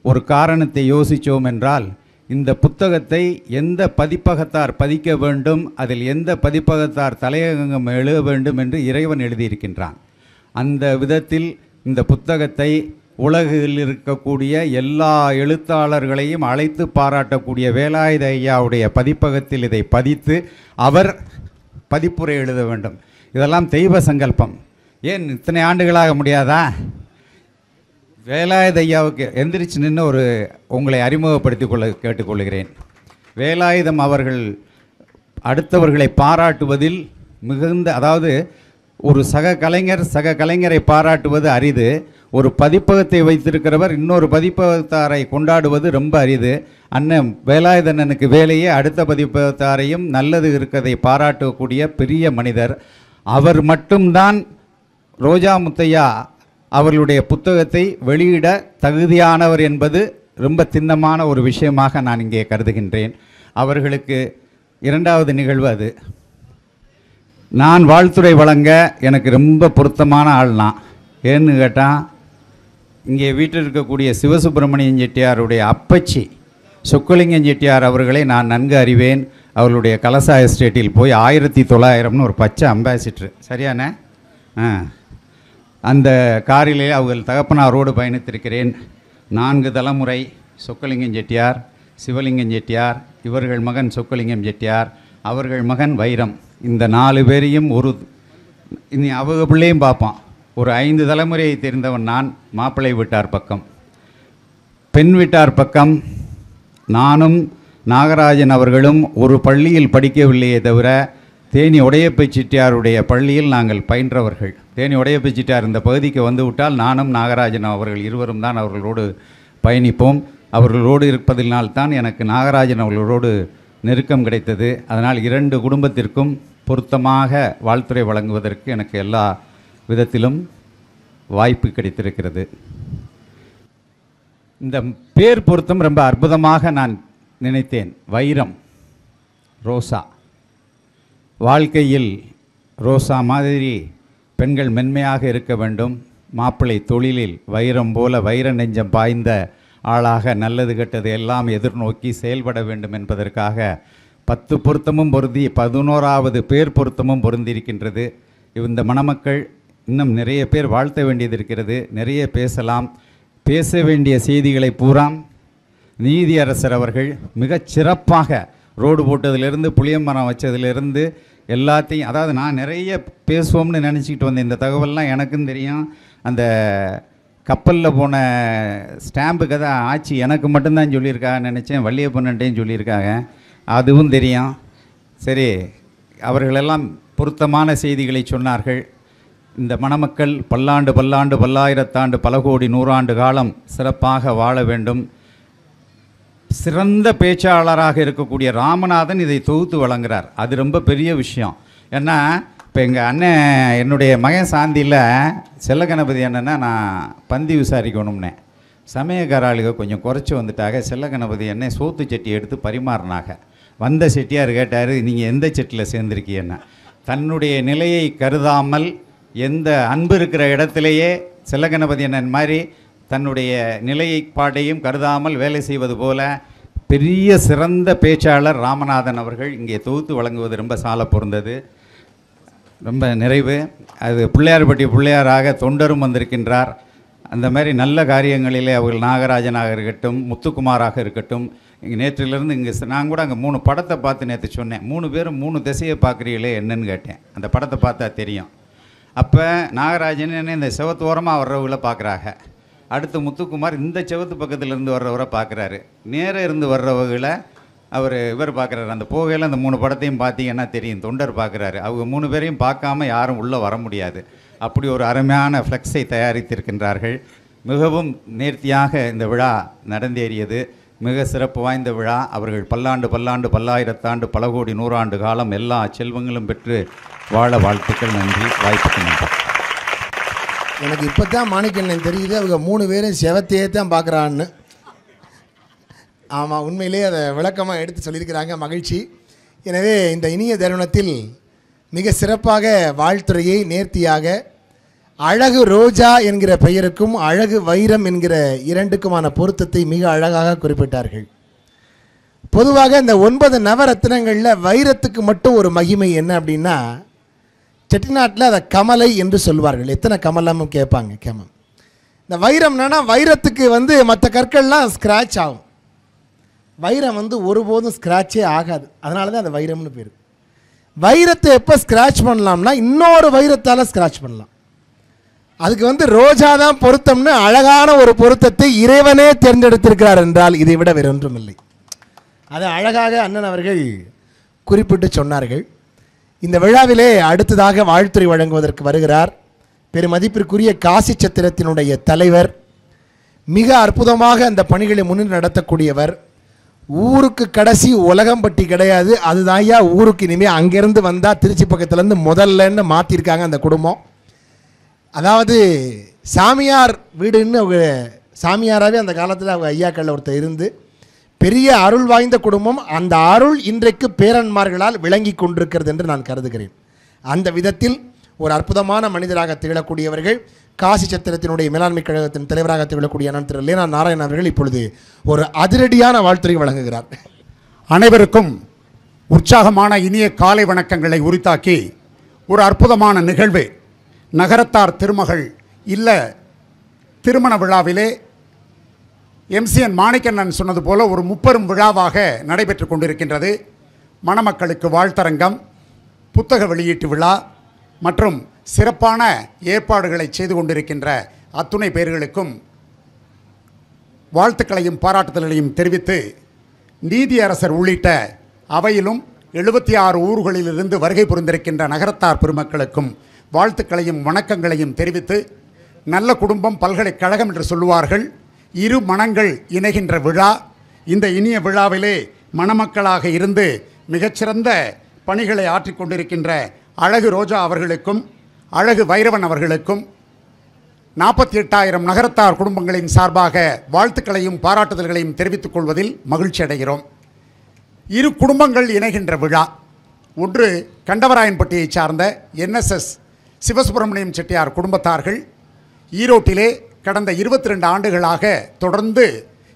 ஒரு காரணத்தை யோசித்தோம் என்றால், இந்த புத்தகத்தை எந்த பதிப்பகத்தார் பதிக்க வேண்டும், அதில் எந்த பதிப்பகத்தார் தலையங்கம் எழுத வேண்டும் என்று இறைவன் எழுதியிருக்கின்றான். அந்த விதத்தில் இந்த புத்தகத்தை உலகில் இருக்கக்கூடிய எல்லா எழுத்தாளர்களையும் அழைத்து பாராட்டக்கூடிய வேலாயுத ஐயாவுடைய பதிப்பகத்தில் இதை பதித்து அவர் பதிப்புரை எழுத வேண்டும். இதெல்லாம் தெய்வ சங்கல்பம். ஏன் இத்தனை ஆண்டுகளாக முடியாதா? வேலாயுத ஐயாவுக்கு எந்திரிச்சு நின்று உங்களை அறிமுகப்படுத்திக் கேட்டுக்கொள்கிறேன். வேலாயுதம் அவர்கள் அடுத்தவர்களை பாராட்டுவதில் மிகுந்த, அதாவது ஒரு சக கலைஞரை பாராட்டுவது அரிது. ஒரு பதிப்பகத்தை வைத்திருக்கிறவர் இன்னொரு பதிப்பகத்தாரை கொண்டாடுவது ரொம்ப அரிது. அண்ணன் வேலாயுதண்ணனுக்கு வேலையே அடுத்த பதிப்பகத்தாரையும் நல்லது இருக்கிறதை பாராட்டக்கூடிய பெரிய மனிதர். அவர் மட்டும்தான் ரோஜா முத்தையா அவர்களுடைய புத்தகத்தை வெளியிட தகுதியானவர் என்பது ரொம்ப திண்ணமான ஒரு விஷயமாக நான் இங்கே கருதுகின்றேன். அவர்களுக்கு இரண்டாவது நிகழ்வு அது. நான் வாழ்த்துரை வழங்க எனக்கு ரொம்ப பொருத்தமான ஆள்னா. ஏன்னு கேட்டால், இங்கே வீட்டில் இருக்கக்கூடிய சிவசுப்பிரமணியன் செட்டியாருடைய அப்பச்சி சொக்கலிங்கம் செட்டியார் அவர்களை நான் நன்கு அறிவேன். அவர்களுடைய கலசா எஸ்டேட்டில் போய் 1900 ஒரு பச்சை அம்பாசிடர், சரியானே? அந்த காரிலே அவர்கள் தகப்பனாரோடு பயணித்திருக்கிறேன். 4 தலைமுறை சொக்கலிங்கம் செட்டியார், சிவலிங்கம் செட்டியார், இவர்கள் மகன் சொக்கலிங்கம் செட்டியார், அவர்கள் மகன் வைரம். இந்த 4 பேரையும் இனி அவங்க பிள்ளையும் பார்ப்பான். ஒரு 5 தலைமுறையை தெரிந்தவன் நான். மாப்பிள்ளை வீட்டார் பக்கம், பெண் வீட்டார் பக்கம் நானும் நாகராஜன் அவர்களும் ஒரு பள்ளியில் படிக்கவில்லையே தவிர தேனி உடையப்பை செட்டியாருடைய பள்ளியில் நாங்கள் பயின்றவர்கள். தேனி உடையப்பை செட்டியார் இந்த பகுதிக்கு வந்து விட்டால் நானும் நாகராஜன் அவர்கள் இருவரும் தான் அவர்களோடு பயணிப்போம். அவர்களோடு இருப்பதினால்தான் எனக்கு நாகராஜன் அவர்களோடு நெருக்கம் கிடைத்தது. அதனால் 2 குடும்பத்திற்கும் பொருத்தமாக வாழ்த்துரை வழங்குவதற்கு எனக்கு எல்லா விதத்திலும் வாய்ப்பு கிடைத்திருக்கிறது. இந்த பேர் பொருத்தம் ரொம்ப அற்புதமாக நான் நினைத்தேன். வைரம், ரோசா. வாழ்க்கையில் ரோசா மாதிரி பெண்கள் மென்மையாக இருக்க வேண்டும். மாப்பிள்ளை தொழிலில் வைரம் போல வைர நெஞ்சம் பாய்ந்த ஆளாக நல்லது கெட்டது எல்லாம் எதிர்நோக்கி செயல்பட வேண்டும் என்பதற்காக 10 பொருத்தமும் பொருந்தி 11வது பேர் பொருத்தமும் பொருந்திருக்கின்றது. இந்த மணமக்கள் இன்னும் நிறைய பேர் வாழ்த்த வேண்டியது இருக்கிறது. நிறைய பேசலாம். பேச வேண்டிய செய்திகளை பூரா நீதியரசர் அவர்கள் மிகச் சிறப்பாக ரோடு போட்டதிலிருந்து புளியமரம் வச்சதிலிருந்து எல்லாத்தையும், அதாவது நான் நிறைய பேசுவோம்னு நினச்சிக்கிட்டு வந்தேன். இந்த தகவல்லாம் எனக்கும் தெரியும். அந்த கப்பலில் போன ஸ்டாம்பு கதை ஆட்சி எனக்கு மட்டும்தான் சொல்லியிருக்காங்கன்னு நினச்சேன். வள்ளியப்பன்ட்டையும் சொல்லியிருக்காங்க, அதுவும் தெரியும். சரி, அவர்களெல்லாம் பொருத்தமான செய்திகளை சொன்னார்கள். இந்த மணமக்கள் பல்லாண்டு பல்லாண்டு பல்லாயிரத்தாண்டு பல கோடி 100 ஆண்டு காலம் சிறப்பாக வாழ வேண்டும். சிறந்த பேச்சாளராக இருக்கக்கூடிய ராமநாதன் இதை தொகுத்து வழங்குகிறார். அது ரொம்ப பெரிய விஷயம். ஏன்னா இப்போ எங்கள் அண்ணன், என்னுடைய மகன் சாந்தியில் செல்ல கணபதி அண்ணன்னா நான் பந்தி விசாரிக்கணும்னே, சமயக்காராளுக கொஞ்சம் குறைச்சி வந்துட்டாக. செல்ல கணபதி அண்ணன் சோத்து சட்டி எடுத்து பரிமாறினாங்க. வந்த செட்டியார் கேட்டார், நீங்கள் எந்த செட்டில் சேர்ந்துருக்கீங்கன்னா. தன்னுடைய நிலையை கருதாமல் எந்த அன்பு இருக்கிற இடத்திலேயே செல்ல கணபதி அண்ணன் மாதிரி தன்னுடைய நிலைப்பாட்டையும் கருதாமல் வேலை செய்வது போல பெரிய சிறந்த பேச்சாளர் ராமநாதன் அவர்கள் இங்கே தொகுத்து வழங்குவது ரொம்ப சால பொருந்தது. ரொம்ப நிறைவு. அது பிள்ளையார்பட்டி பிள்ளையாராக தொண்டரும் வந்திருக்கின்றார். அந்த மாதிரி நல்ல காரியங்களிலே அவர்கள் நாகராஜனாக இருக்கட்டும், முத்துக்குமாராக இருக்கட்டும். இங்கே நேற்றிலிருந்து இங்கே நான் கூட அங்கே 3 படத்தை பார்த்து நேற்று சொன்னேன். 3 பேரும் 3 திசையை பார்க்குறீங்களே என்னன்னு கேட்டேன். அந்த படத்தை பார்த்தா தெரியும். அப்போ நாகராஜன் என்ன இந்த செவத்தோரமாக வர்றவங்களை பார்க்குறாங்க. அடுத்து முத்துக்குமார் இந்த செவத்து பக்கத்துலேருந்து வர்றவரை பார்க்குறாரு. நேராக இருந்து வர்றவங்களை இவர் பார்க்குறாரு. அந்த போகையில் அந்த 3 படத்தையும் பார்த்தீங்கன்னா தெரியும். தொண்டர் பார்க்குறாரு. அவங்க 3 பேரையும் பார்க்காம யாரும் உள்ளே வர முடியாது. அப்படி ஒரு அருமையான ஃப்ளெக்ஸை தயாரித்திருக்கின்றார்கள். மிகவும் நேர்த்தியாக இந்த விழா நடந்தேறியது. மிக சிறப்பு வாய்ந்த விழா. அவர்கள் பல்லாண்டு பல்லாண்டு பல்லாயிரத்தாண்டு பல கோடி நூறாண்டு காலம் எல்லா செல்வங்களும் பெற்று வாழ வாழ்த்துக்கள். நன்றி. வாய்ப்புக்கு நன்றி. எனக்கு இப்போ தான் மாணிக்கண்ணன் தெரியுது அவங்க 3 பேரும் செவத்தையே தான் பார்க்குறான்னு. ஆமாம், உண்மையிலே அதை விளக்கமாக எடுத்து சொல்லியிருக்கிறாங்க. மகிழ்ச்சி. எனவே இந்த இனிய தருணத்தில் மிக சிறப்பாக வாழ்த்துறையை நேர்த்தியாக அழகு ரோஜா என்கிற பெயருக்கும் அழகு வைரம் என்கிற 2க்குமான பொருத்தத்தை மிக அழகாக குறிப்பிட்டார்கள். பொதுவாக இந்த 9 நவரத்னங்களில் வைரத்துக்கு மட்டும் ஒரு மகிமை என்ன அப்படின்னா, செட்டிநாட்டில் அதை கமலை என்று சொல்வார்கள். எத்தனை கமலமும் கேட்பாங்க. கேமம் இந்த வைரம்னா வைரத்துக்கு மற்ற கற்கள்லாம் ஸ்க்ராட்ச் ஆகும். வைரம் ஒருபோதும் ஸ்க்ராட்சே ஆகாது. அதனால தான் அந்த வைரம்னு பேர். வைரத்தை எப்போ ஸ்க்ராட்ச் பண்ணலாம்னா இன்னொரு வைரத்தால் ஸ்க்ராட்ச் பண்ணலாம். அதுக்கு ரோஜா தான் பொருத்தம்னு அழகான ஒரு பொருத்தத்தை இறைவனே தேர்ந்தெடுத்திருக்கிறார் என்றால் இதை விட வேறொன்றும் இல்லை. அதை அழகாக அண்ணன் அவர்கள் குறிப்பிட்டு சொன்னார்கள். இந்த விழாவிலே அடுத்ததாக வாழ்த்துறை வழங்குவதற்கு வருகிறார் பெருமதிப்பிற்குரிய காசி சத்திரத்தினுடைய தலைவர். மிக அற்புதமாக அந்த பணிகளை முன்னின்று நடத்தக்கூடியவர். ஊருக்கு கடைசி உலகம்பட்டி கிடையாது, அதுதான் ஐயா ஊருக்கு. இனிமேல் அங்கேருந்து வந்தால் திருச்சி பக்கத்துலேருந்து முதல்லன்னு மாற்றிருக்காங்க அந்த குடும்பம். அதாவது சாமியார் வீடுன்னு அவங்க சாமியாராகவே அந்த காலத்தில் அவங்க ஐயாக்களில் ஒருத்தர் இருந்து பெரிய அருள் வாய்ந்த குடும்பம். அந்த அருள் இன்றைக்கு பேரன்மார்களால் விளங்கி கொண்டிருக்கிறது என்று நான் கருதுகிறேன். அந்த விதத்தில் ஒரு அற்புதமான மனிதராக திகழக்கூடியவர்கள் காசி சத்திரத்தினுடைய மேலாண்மை கழகத்தின் தலைவராக திகழக்கூடிய அண்ணன் திரு லேனா நாராயணன் அவர்கள் இப்பொழுது ஒரு அதிரடியான வாழ்த்துறை வழங்குகிறார். அனைவருக்கும் உற்சாகமான இனிய காலை வணக்கங்களை உரித்தாக்கி ஒரு அற்புதமான நிகழ்வு நகரத்தார் திருமகள் இல்ல திருமண விழாவிலே எம்சிஎன் மாணிக்கண்ணன் சொன்னது போல ஒரு முப்பெரும் விழாவாக நடைபெற்று கொண்டிருக்கின்றது. மணமக்களுக்கு வாழ்த்தரங்கம், புத்தக வெளியீட்டு விழா மற்றும் சிறப்பான ஏற்பாடுகளை செய்து கொண்டிருக்கின்ற அத்துணை பேர்களுக்கும் வாழ்த்துக்களையும் பாராட்டுதல்களையும் தெரிவித்து, நீதியரசர் உள்ளிட்ட அவையிலும் 76 ஊர்களிலிருந்து வருகை புரிந்திருக்கின்ற நகரத்தார் பெருமக்களுக்கும் வாழ்த்துக்களையும் வணக்கங்களையும் தெரிவித்து, நல்ல குடும்பம் பல்கலைக்கழகம் என்று சொல்லுவார்கள். இரு மனங்கள் இணைகின்ற விழா. இந்த இனிய விழாவிலே மணமக்களாக இருந்து மிகச்சிறந்த பணிகளை ஆற்றிக்கொண்டிருக்கின்ற அழகு ரோஜா அவர்களுக்கும் அழகு வைரவன் அவர்களுக்கும் 48,000 நகரத்தார் குடும்பங்களின் சார்பாக வாழ்த்துக்களையும் பாராட்டுதல்களையும் தெரிவித்துக் கொள்வதில் மகிழ்ச்சி அடைகிறோம். இரு குடும்பங்கள் இணைகின்ற விழா. ஒன்று கண்டவராயன்பட்டியைச் சார்ந்த NSS சிவசுப்பிரமணியம் செட்டியார் குடும்பத்தார்கள். ஈரோட்டிலே கடந்த 22 ஆண்டுகளாக தொடர்ந்து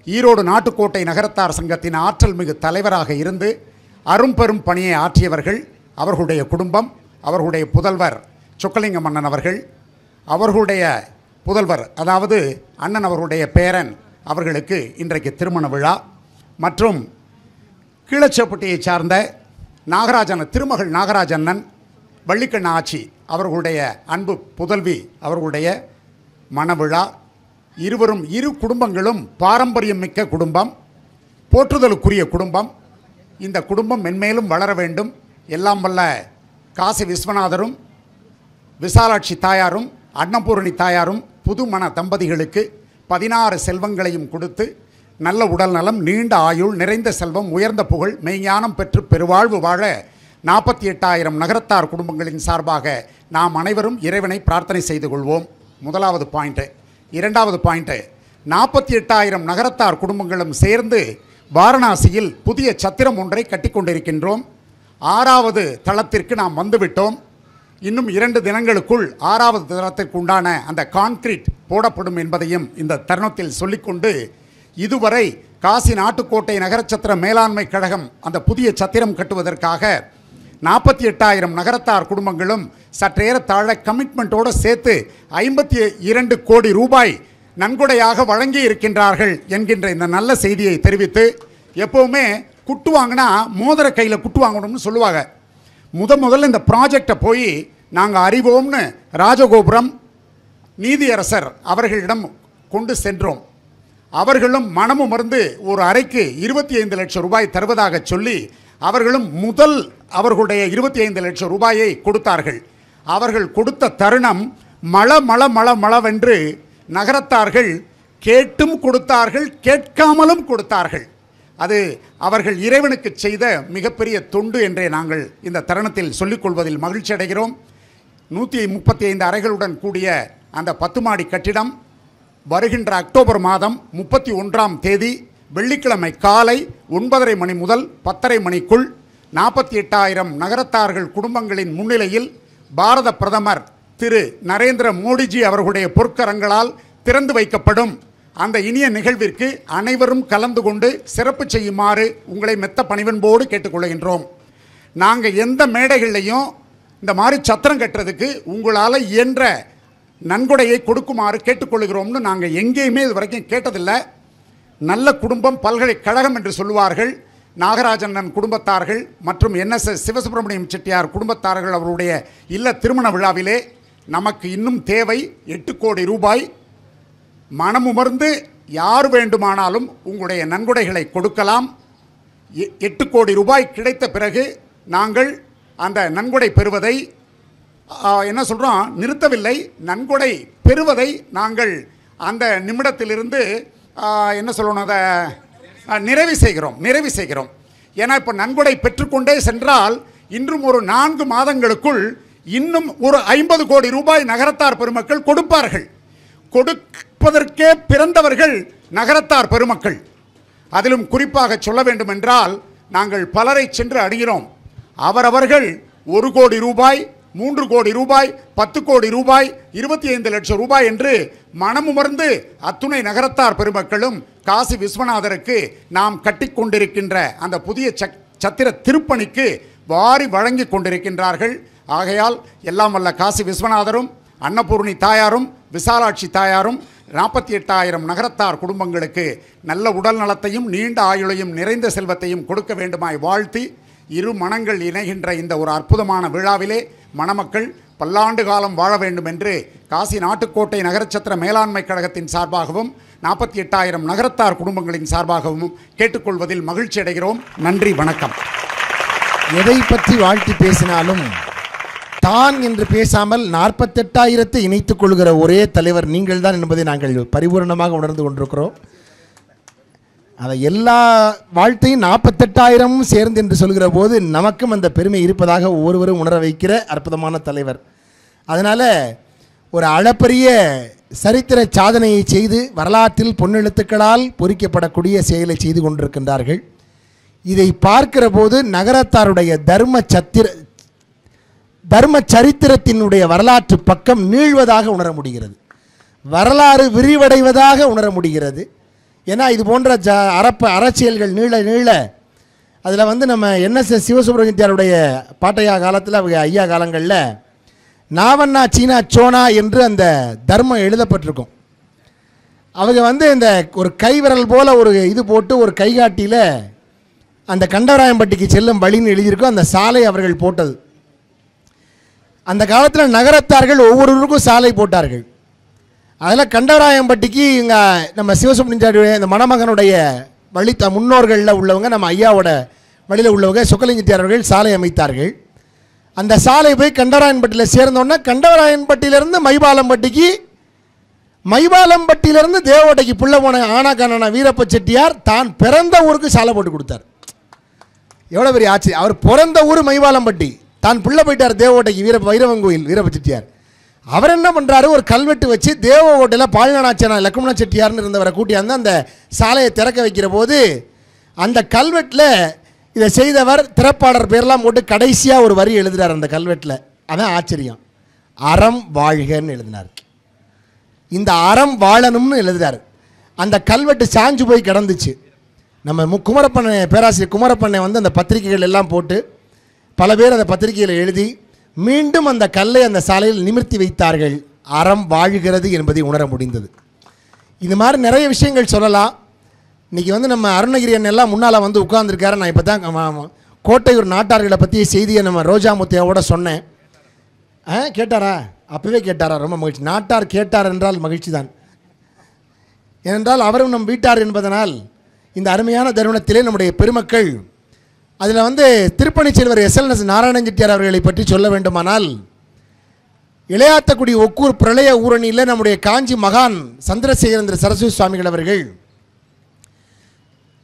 ஈரோடு நாட்டுக்கோட்டை நகரத்தார் சங்கத்தின் ஆற்றல் மிகு தலைவராக இருந்து அரும்பெரும் பணியை ஆற்றியவர்கள். அவர்களுடைய குடும்பம், அவர்களுடைய புதல்வர் சொக்கலிங்கம் அண்ணன் அவர்கள், அவர்களுடைய புதல்வர் அதாவது அண்ணன் அவர்களுடைய பேரன் அவர்களுக்கு இன்றைக்கு திருமண விழா. மற்றும் கீழச்சேப்பட்டியை சார்ந்த நாகராஜன் திருமகள் நாகராஜண்ணன் வள்ளிக்கண்ண ஆச்சி அவர்களுடைய அன்பு புதல்வி அவர்களுடைய மணவிழா. இருவரும் இரு குடும்பங்களும் பாரம்பரியம் மிக்க குடும்பம், போற்றுதலுக்குரிய குடும்பம். இந்த குடும்பம் மென்மேலும் வளர வேண்டும். எல்லாம் வல்ல காசி விஸ்வநாதரும் விசாலாட்சி தாயாரும் அன்னபூரணி தாயாரும் புதுமண தம்பதிகளுக்கு 16 செல்வங்களையும் கொடுத்து நல்ல உடல் நலம், நீண்ட ஆயுள், நிறைந்த செல்வம், உயர்ந்த புகழ், மெய்ஞானம் பெற்று பெருவாழ்வு வாழ 48,000 நகரத்தார் குடும்பங்களின் சார்பாக நாம் அனைவரும் இறைவனை பிரார்த்தனை செய்து கொள்வோம். முதலாவது பாயிண்ட்டு. இரண்டாவது பாயிண்ட்டு, 48,000 நகரத்தார் குடும்பங்களும் சேர்ந்து வாரணாசியில் புதிய சத்திரம் ஒன்றை கட்டிக்கொண்டிருக்கின்றோம். 6வது தளத்திற்கு நாம் வந்துவிட்டோம். இன்னும் 2 தினங்களுக்குள் 6வது தளத்திற்கு உண்டான அந்த கான்கிரீட் போடப்படும் என்பதையும் இந்த தருணத்தில் சொல்லிக்கொண்டு, இதுவரை காசி நாட்டுக்கோட்டை நகரச்சத்திர மேலாண்மை கழகம் அந்த புதிய சத்திரம் கட்டுவதற்காக 48,000 நகரத்தார் குடும்பங்களும் சற்றேறத்தாழ கமிட்மெண்ட்டோடு சேர்த்து 52 கோடி ரூபாய் நன்கொடையாக வழங்கி இருக்கின்றார்கள் என்கின்ற இந்த நல்ல செய்தியை தெரிவித்து, எப்போவுமே குட்டு வாங்கினா மோதிர கையில் குட்டு வாங்கணும்னு சொல்லுவாங்க. முதல்ல இந்த ப்ராஜெக்டை போய் நாங்கள் அறிவோம்னு ராஜகோபுரம் நீதியரசர் அவர்களிடம் கொண்டு சென்றோம். அவர்களும் மனமும் மறந்து ஒரு அறைக்கு 25 லட்சம் ரூபாய் தருவதாக சொல்லி அவர்களும் அவர்களுடைய 25 லட்சம் ரூபாயை கொடுத்தார்கள். அவர்கள் கொடுத்த தருணம் மளவென்று நகரத்தார்கள் கேட்டும் கொடுத்தார்கள், கேட்காமலும் கொடுத்தார்கள். அது அவர்கள் இறைவனுக்கு செய்த மிகப்பெரிய தொண்டு என்றே நாங்கள் இந்த தருணத்தில் சொல்லிக்கொள்வதில் மகிழ்ச்சி அடைகிறோம். 135 அறைகளுடன் கூடிய அந்த 10 மாடி கட்டிடம் வருகின்ற அக்டோபர் மாதம் 31ஆம் தேதி வெள்ளிக்கிழமை காலை 9:30 மணி முதல் 10:30 மணிக்குள் 48,000 நகரத்தார்கள் குடும்பங்களின் முன்னிலையில் பாரத பிரதமர் திரு நரேந்திர மோடிஜி அவர்களுடைய பொற்கரங்களால் திறந்து வைக்கப்படும். அந்த இனிய நிகழ்விற்கு அனைவரும் கலந்து கொண்டு சிறப்பு செய்யுமாறு உங்களை மெத்த பணிவன்போடு கேட்டுக்கொள்கின்றோம். நாங்கள் எந்த மேடைகள்லையும் இந்த மாதிரி சத்திரம் கட்டுறதுக்கு உங்களால் இயன்ற நன்கொடையை கொடுக்குமாறு கேட்டுக்கொள்கிறோம்னு நாங்கள் எங்கேயுமே இது வரைக்கும் கேட்டதில்லை. நல்ல குடும்பம் பல்கலைக்கழகம் என்று சொல்லுவார்கள். நாகராஜன் குடும்பத்தார்கள் மற்றும் NSS சிவசுப்பிரமணியம் செட்டியார் குடும்பத்தார்கள் அவருடைய இல்ல திருமண விழாவிலே நமக்கு இன்னும் தேவை 8 கோடி ரூபாய். மனமுமர்ந்து யார் வேண்டுமானாலும் உங்களுடைய நன்கொடைகளை கொடுக்கலாம். 8 கோடி ரூபாய் கிடைத்த பிறகு நாங்கள் அந்த நன்கொடை பெறுவதை என்ன சொல்கிறோம், நிறுத்தவில்லை. நன்கொடை பெறுவதை நாங்கள் அந்த நிமிடத்திலிருந்து என்ன சொல்லணும், அதை நிறைவு செய்கிறோம். ஏன்னா இப்போ நன்கொடை பெற்றுக்கொண்டே சென்றால் இன்றும் ஒரு 4 மாதங்களுக்குள் இன்னும் ஒரு 50 கோடி ரூபாய் நகரத்தார் பெருமக்கள் கொடுப்பார்கள். கொடுப்பதற்கே பிறந்தவர்கள் நகரத்தார் பெருமக்கள். அதிலும் குறிப்பாக சொல்ல வேண்டும் என்றால் நாங்கள் பலரை சென்று அணுகிறோம். அவரவர்கள் 1 கோடி ரூபாய், 3 கோடி ரூபாய், 10 கோடி ரூபாய், 25 லட்சம் ரூபாய் என்று மனமுமர்ந்து அத்துணை நகரத்தார் பெருமக்களும் காசி விஸ்வநாதருக்கு நாம் கட்டிக்கொண்டிருக்கின்ற அந்த புதிய சத்திர திருப்பணிக்கு வாரி வழங்கி கொண்டிருக்கின்றார்கள். ஆகையால் எல்லாம் வல்ல காசி விஸ்வநாதரும் அன்னபூர்ணி தாயாரும் விசாலாட்சி தாயாரும் 48,000 நகரத்தார் குடும்பங்களுக்கு நல்ல உடல் நலத்தையும் நீண்ட ஆயுளையும் நிறைந்த செல்வத்தையும் கொடுக்க வேண்டுமாய் வாழ்த்தி, இரு மனங்கள் இணைகின்ற இந்த ஒரு அற்புதமான விழாவிலே மணமக்கள் பல்லாண்டு காலம் வாழ வேண்டும் என்று காசி நாட்டுக்கோட்டை நகரச்சத்திர மேலாண்மை கழகத்தின் சார்பாகவும் 48,000 நகரத்தார் குடும்பங்களின் சார்பாகவும் கேட்டுக்கொள்வதில் மகிழ்ச்சி அடைகிறோம். நன்றி, வணக்கம். எதை பற்றி வாழ்த்தி பேசினாலும் தான் என்று பேசாமல் 48,000 இணைத்துக் கொள்கிற ஒரே தலைவர் நீங்கள் தான் என்பதை நாங்கள் பரிபூர்ணமாக உணர்ந்து கொண்டிருக்கிறோம். அதை எல்லா வாழ்த்தையும் 48,000 சேர்ந்து என்று சொல்கிற போது நமக்கும் அந்த பெருமை இருப்பதாக ஒவ்வொருவரும் உணர வைக்கிற அற்புதமான தலைவர். அதனால் ஒரு அளப்பரிய சரித்திர சாதனையை செய்து வரலாற்றில் பொன்னெழுத்துக்களால் பொறிக்கப்படக்கூடிய செயலை செய்து கொண்டிருக்கின்றார்கள். இதை பார்க்கிற போது நகரத்தாருடைய தர்ம சரித்திரத்தினுடைய வரலாற்று பக்கம் நீள்வதாக உணர முடிகிறது. வரலாறு விரிவடைவதாக உணர முடிகிறது. ஏன்னா இது போன்ற அரசியல்கள் நீள அதில் நம்ம NSS சிவசுப்பிரமணியத்தியாருடைய பாட்டையா காலத்தில் அவங்க ஐயா காலங்களில் நாவண்ணா சீனா சோனா என்று அந்த தர்மம் எழுதப்பட்டிருக்கும். அவங்க இந்த ஒரு கைவிரல் போல் ஒரு இது போட்டு ஒரு கைகாட்டியில் அந்த கண்டவராயம்பட்டிக்கு செல்லும் வழின்னு எழுதியிருக்கும். அந்த சாலை அவர்கள் போட்டது. அந்த காலத்தில் நகரத்தார்கள் ஒவ்வொருவருக்கும் சாலை போட்டார்கள். அதில் கண்டவராயம்பட்டிக்கு இங்கே நம்ம சிவசுப்பிரமணிய இந்த மணமகனுடைய வழி முன்னோர்களில் உள்ளவங்க, நம்ம ஐயாவோட வழியில் உள்ளவங்க சொக்கலிங்க செட்டியார் அவர்கள் சாலை அமைத்தார்கள். அந்த சாலை போய் கண்டவராயன்பட்டியில் சேர்ந்தோன்னா கண்டவராயன்பட்டியிலேருந்து மைபாலம்பட்டிக்கு, மைபாலம்பட்டியிலேருந்து தேவோட்டைக்கு புள்ள போன ஆனாக்கான வீரப்ப செட்டியார் தான் பிறந்த ஊருக்கு சாலை போட்டு கொடுத்தார். எவ்வளோ பெரிய ஆட்சி! அவர் பிறந்த ஊர் மைபாலம்பட்டி, தான் புள்ள போயிட்டார் தேவோட்டைக்கு வைரவன் கோயில் வீரப்ப செட்டியார். அவர் என்ன பண்ணுறாரு, ஒரு கல்வெட்டு வச்சு தேவோட்டையில் பாலினாச்சனா லக்குமண செட்டியார்னு இருந்தவரை கூட்டியாந்து அந்த சாலையை திறக்க வைக்கிற போது அந்த கல்வெட்டில் இதை செய்தவர் திறப்பாளர் பேரெலாம் போட்டு கடைசியாக ஒரு வரி எழுதுகிறார் அந்த கல்வெட்டில். அதான் ஆச்சரியம். அறம் வாழ்கன்னு எழுதினார். இந்த அறம் வாழணும்னு எழுதுகிறார். அந்த கல்வெட்டு சாஞ்சு போய் கிடந்துச்சு. நம்ம குமரப்பண்ணை பேராசிரியர் குமரப்பண்ணை அந்த பத்திரிகைகள் எல்லாம் போட்டு பல பேர் அந்த பத்திரிகையில் எழுதி மீண்டும் அந்த கல்லை அந்த சாலையில் நிமிர்த்தி வைத்தார்கள். அறம் வாழ்கிறது என்பதை உணர முடிந்தது. இது மாதிரி நிறைய விஷயங்கள் சொல்லலாம். இன்றைக்கி நம்ம அருணகிரி அண்ணெல்லாம் முன்னால் உட்கார்ந்துருக்காரு. நான் இப்போ தான் கோட்டையூர் நாட்டார்களை பற்றிய செய்தியை நம்ம ரோஜாமுத்தையோட சொன்னேன். கேட்டாரா? அப்போவே கேட்டாரா? ரொம்ப மகிழ்ச்சி. நாட்டார் கேட்டார் என்றால் மகிழ்ச்சி தான். ஏனென்றால் அவரும் நம் வீட்டார் என்பதனால் இந்த அருமையான தருணத்திலே நம்முடைய பெருமக்கள் அதில் திருப்பணி செல்வர் SLS நாராயணன் செட்டியார் அவர்களை பற்றி சொல்ல வேண்டுமானால் இளையாத்தக்குடி ஒக்கூர் பிரளய ஊரணியில் நம்முடைய காஞ்சி மகான் சந்திரசேகரேந்திர சரஸ்வதி சுவாமிகள் அவர்கள்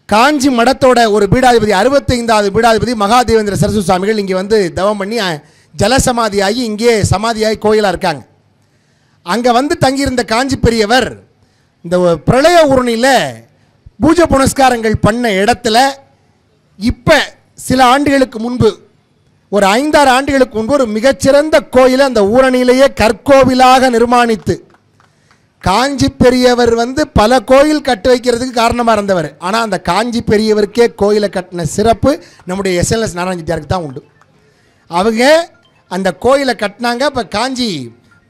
காஞ்சி மடத்தோட ஒரு பீடாதிபதி 65வது பீடாதிபதி மகாதேவேந்திர சரஸ்வதி சுவாமிகள் இங்கே வந்து தவம் பண்ணி ஜலசமாதியாகி இங்கே சமாதியாகி கோயிலாக இருக்காங்க. அங்கே வந்து தங்கியிருந்த காஞ்சி பெரியவர் இந்த பிரளய ஊரணியில் பூஜை புனஸ்காரங்கள் பண்ண இடத்துல இப்போ சில ஆண்டுகளுக்கு முன்பு ஒரு 5-6 ஆண்டுகளுக்கு முன்பு ஒரு மிகச்சிறந்த கோயிலை அந்த ஊரணியிலேயே கற்கோவிலாக நிர்மாணித்து காஞ்சி பெரியவர் வந்து பல கோயில் கட்ட வைக்கிறதுக்கு காரணமாக இருந்தவர். ஆனால் அந்த காஞ்சி பெரியவருக்கே கோயிலை கட்டின சிறப்பு நம்முடைய எஸ்எல்எஸ் நாராயண செட்டியாருக்கு தான் உண்டு. அவங்க அந்த கோயிலை கட்டினாங்க. இப்போ காஞ்சி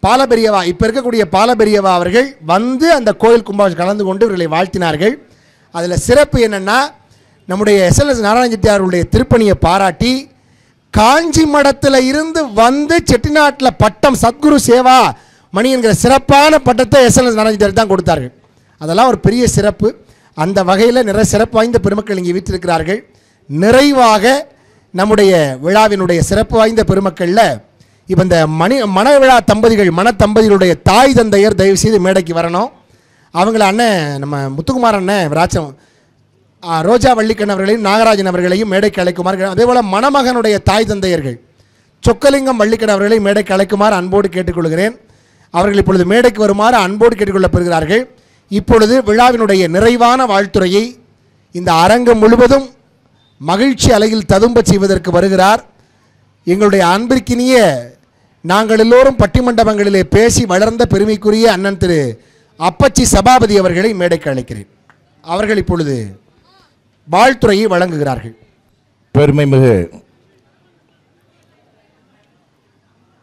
பாலபெரியவா இப்போ இருக்கக்கூடிய பாலபெரியவா அவர்கள் வந்து அந்த கோயில் கும்பாபிஷேகம் கலந்து கொண்டு இவர்களை வாழ்த்தினார்கள். அதில் சிறப்பு என்னென்னா நம்முடைய எஸ்எல்எஸ் நாராயண செட்டியாருடைய திருப்பணியை பாராட்டி காஞ்சி மடத்தில் இருந்து வந்து செட்டிநாட்டில் பட்டம் சத்குரு சேவா மணி என்கிற சிறப்பான பட்டத்தை எஸ்எல்எஸ் நாராயண செட்டியார் தான் கொடுத்தார்கள். அதெல்லாம் ஒரு பெரிய சிறப்பு. அந்த வகையில் நிறைய சிறப்பு வாய்ந்த பெருமக்கள் இங்கே வீற்றிருக்கிறார்கள். நிறைவாக நம்முடைய விழாவினுடைய சிறப்பு வாய்ந்த பெருமக்களில் இப்போ இந்த மணவிழா தம்பதிகள் மணத்தம்பதிகளுடைய தாய் தந்தையர் தயவு செய்து மேடைக்கு வரணும். அவங்கள அண்ணன் நம்ம முத்துக்குமார் அண்ணன் ராஜம் ரோஜா வள்ளிக்கண் அவர்களையும் நாகராஜன் அவர்களையும் மேடைக்கு அழைக்குமாறு, அதே போல் மணமகனுடைய தாய் தந்தையர்கள் சொக்கலிங்கம் வள்ளிக்கண் அவர்களையும் மேடைக்கு அழைக்குமாறு அன்போடு கேட்டுக்கொள்கிறேன். அவர்கள் இப்பொழுது மேடைக்கு வருமாறு அன்போடு கேட்டுக்கொள்ளப்படுகிறார்கள். இப்பொழுது விழாவினுடைய நிறைவான வாழ்த்துறையை இந்த அரங்கம் முழுவதும் மகிழ்ச்சி அலையில் ததும்ப செய்வதற்கு வருகிறார் எங்களுடைய அன்பிற்கினிய நாங்கள் எல்லோரும் பட்டிமண்டபங்களிலே பேசி வளர்ந்த பெருமைக்குரிய அண்ணன் திரு அப்பச்சி சபாபதி அவர்களை மேடைக்கு அழைக்கிறேன். அவர்கள் இப்பொழுது வாழ்த்துறையை வழங்குகிறார்கள். பெருமைமிகு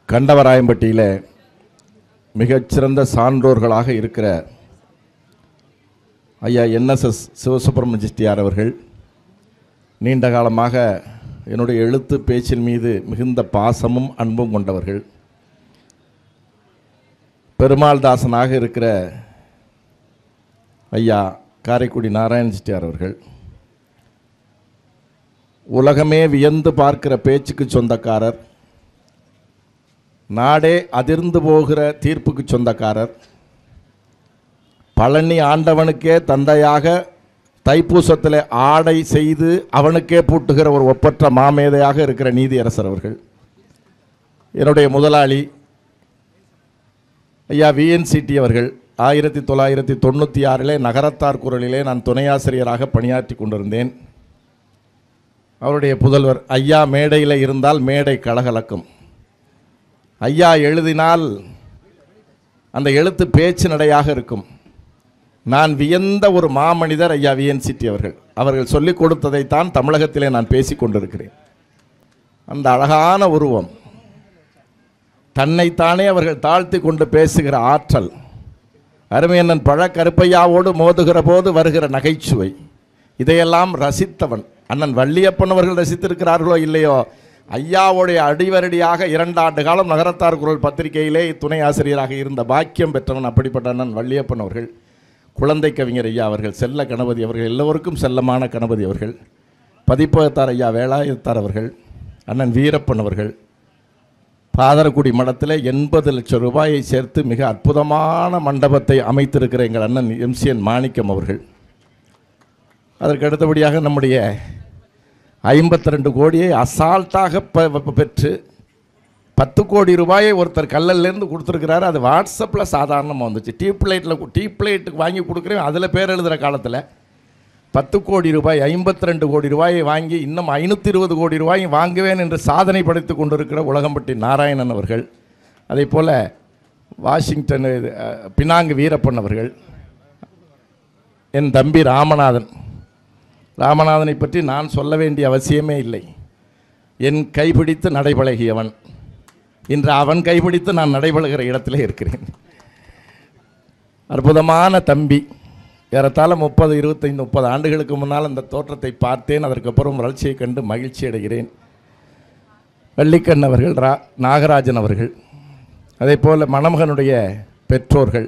கண்டவராயம்பட்டியில் மிகச்சிறந்த சான்றோர்களாக இருக்கிற ஐயா NSS சிவசுப்பிரமணிய செட்டியார் அவர்கள் நீண்ட காலமாக என்னுடைய எழுத்து பேச்சின் மீது மிகுந்த பாசமும் அன்பும் கொண்டவர்கள். பெருமாள் தாசனாக இருக்கிற ஐயா காரைக்குடி நாராயண செட்டியார் அவர்கள் உலகமே வியந்து பார்க்கிற பேச்சுக்கு சொந்தக்காரர், நாடே அதிர்ந்து போகிற தீர்ப்புக்கு சொந்தக்காரர், பழனி ஆண்டவனுக்கே தந்தையாக தைப்பூசத்தில் ஆடை செய்து அவனுக்கே பூட்டுகிற ஒரு ஒப்பற்ற மாமேதையாக இருக்கிற நீதியரசர் அவர்கள், என்னுடைய முதலாளி ஐயா VNCT அவர்கள் 1996 நகரத்தார் குரலிலே நான் துணையாசிரியராக பணியாற்றி கொண்டிருந்தேன். அவருடைய புதல்வர் ஐயா மேடையில் இருந்தால் மேடை கலகலக்கும், ஐயா எழுதினால் அந்த எழுத்து பேச்சு நடையாக இருக்கும். நான் வியந்த ஒரு மாமனிதர் ஐயா VNCT அவர்கள். அவர்கள் சொல்லிக் கொடுத்ததைத்தான் தமிழகத்திலே நான் பேசி கொண்டிருக்கிறேன். அந்த அழகான உருவம், தன்னைத்தானே அவர்கள் தாழ்த்தி கொண்டு பேசுகிற ஆற்றல், அருமையண்ணன் பழக்கருப்பையாவோடு மோதுகிற போது வருகிற நகைச்சுவை, இதையெல்லாம் ரசித்தவன் அண்ணன் வள்ளியப்பன் அவர்கள் ரசித்திருக்கிறார்களோ இல்லையோ, ஐயாவுடைய அடிவரடியாக 2 ஆண்டு காலம் நகரத்தார் குரல் பத்திரிகையிலே துணை ஆசிரியராக இருந்த பாக்கியம் பெற்றவன் அப்படிப்பட்ட அண்ணன் வள்ளியப்பன் அவர்கள், குழந்தை கவிஞர் ஐயா அவர்கள், செல்ல கணபதி அவர்கள், எல்லோருக்கும் செல்லமான கணபதி அவர்கள், பதிப்பகத்தார் ஐயா வேலாயுத்தார் அவர்கள், அண்ணன் வீரப்பன் அவர்கள், பாதரக்குடி மடத்தில் 80 லட்சம் ரூபாயை சேர்த்து மிக அற்புதமான மண்டபத்தை அமைத்திருக்கிற எங்கள் அண்ணன் MCN மாணிக்கம் அவர்கள், அதற்கு அடுத்தபடியாக நம்முடைய 52 கோடியை அசால்ட்டாக பெற்று 10 கோடி ரூபாயை ஒருத்தர் கல்லல்லேருந்து கொடுத்துருக்கிறாரு. அது வாட்ஸ்அப்பில் சாதாரணமாக வந்துச்சு. டீப்லைட்டுக்கு வாங்கி கொடுக்குறேன், அதில் பேர் எழுதுகிற காலத்தில் 10 கோடி ரூபாய் 52 கோடி ரூபாயை வாங்கி இன்னும் 520 கோடி ரூபாயை வாங்குவேன் என்று சாதனை படைத்து கொண்டிருக்கிற உலகம்பட்டி நாராயணன் அவர்கள், அதே போல் வாஷிங்டன் பினாங்கு வீரப்பன் அவர்கள், என் தம்பி ராமநாதனை பற்றி நான் சொல்ல வேண்டிய அவசியமே இல்லை. என் கைப்பிடித்து நடைபழகியவன், இன்று அவன் கைப்பிடித்து நான் நடைபழகிற இடத்துல இருக்கிறேன். அற்புதமான தம்பி. ஏறத்தாழ 30 ஆண்டுகளுக்கு முன்னால் அந்த தோற்றத்தை பார்த்தேன். அதற்கப்புறம் வளர்ச்சியை கண்டு மகிழ்ச்சி அடைகிறேன். வள்ளிக்கண் அவர்கள், நாகராஜன் அவர்கள், அதே போல் மணமகனுடைய பெற்றோர்கள்,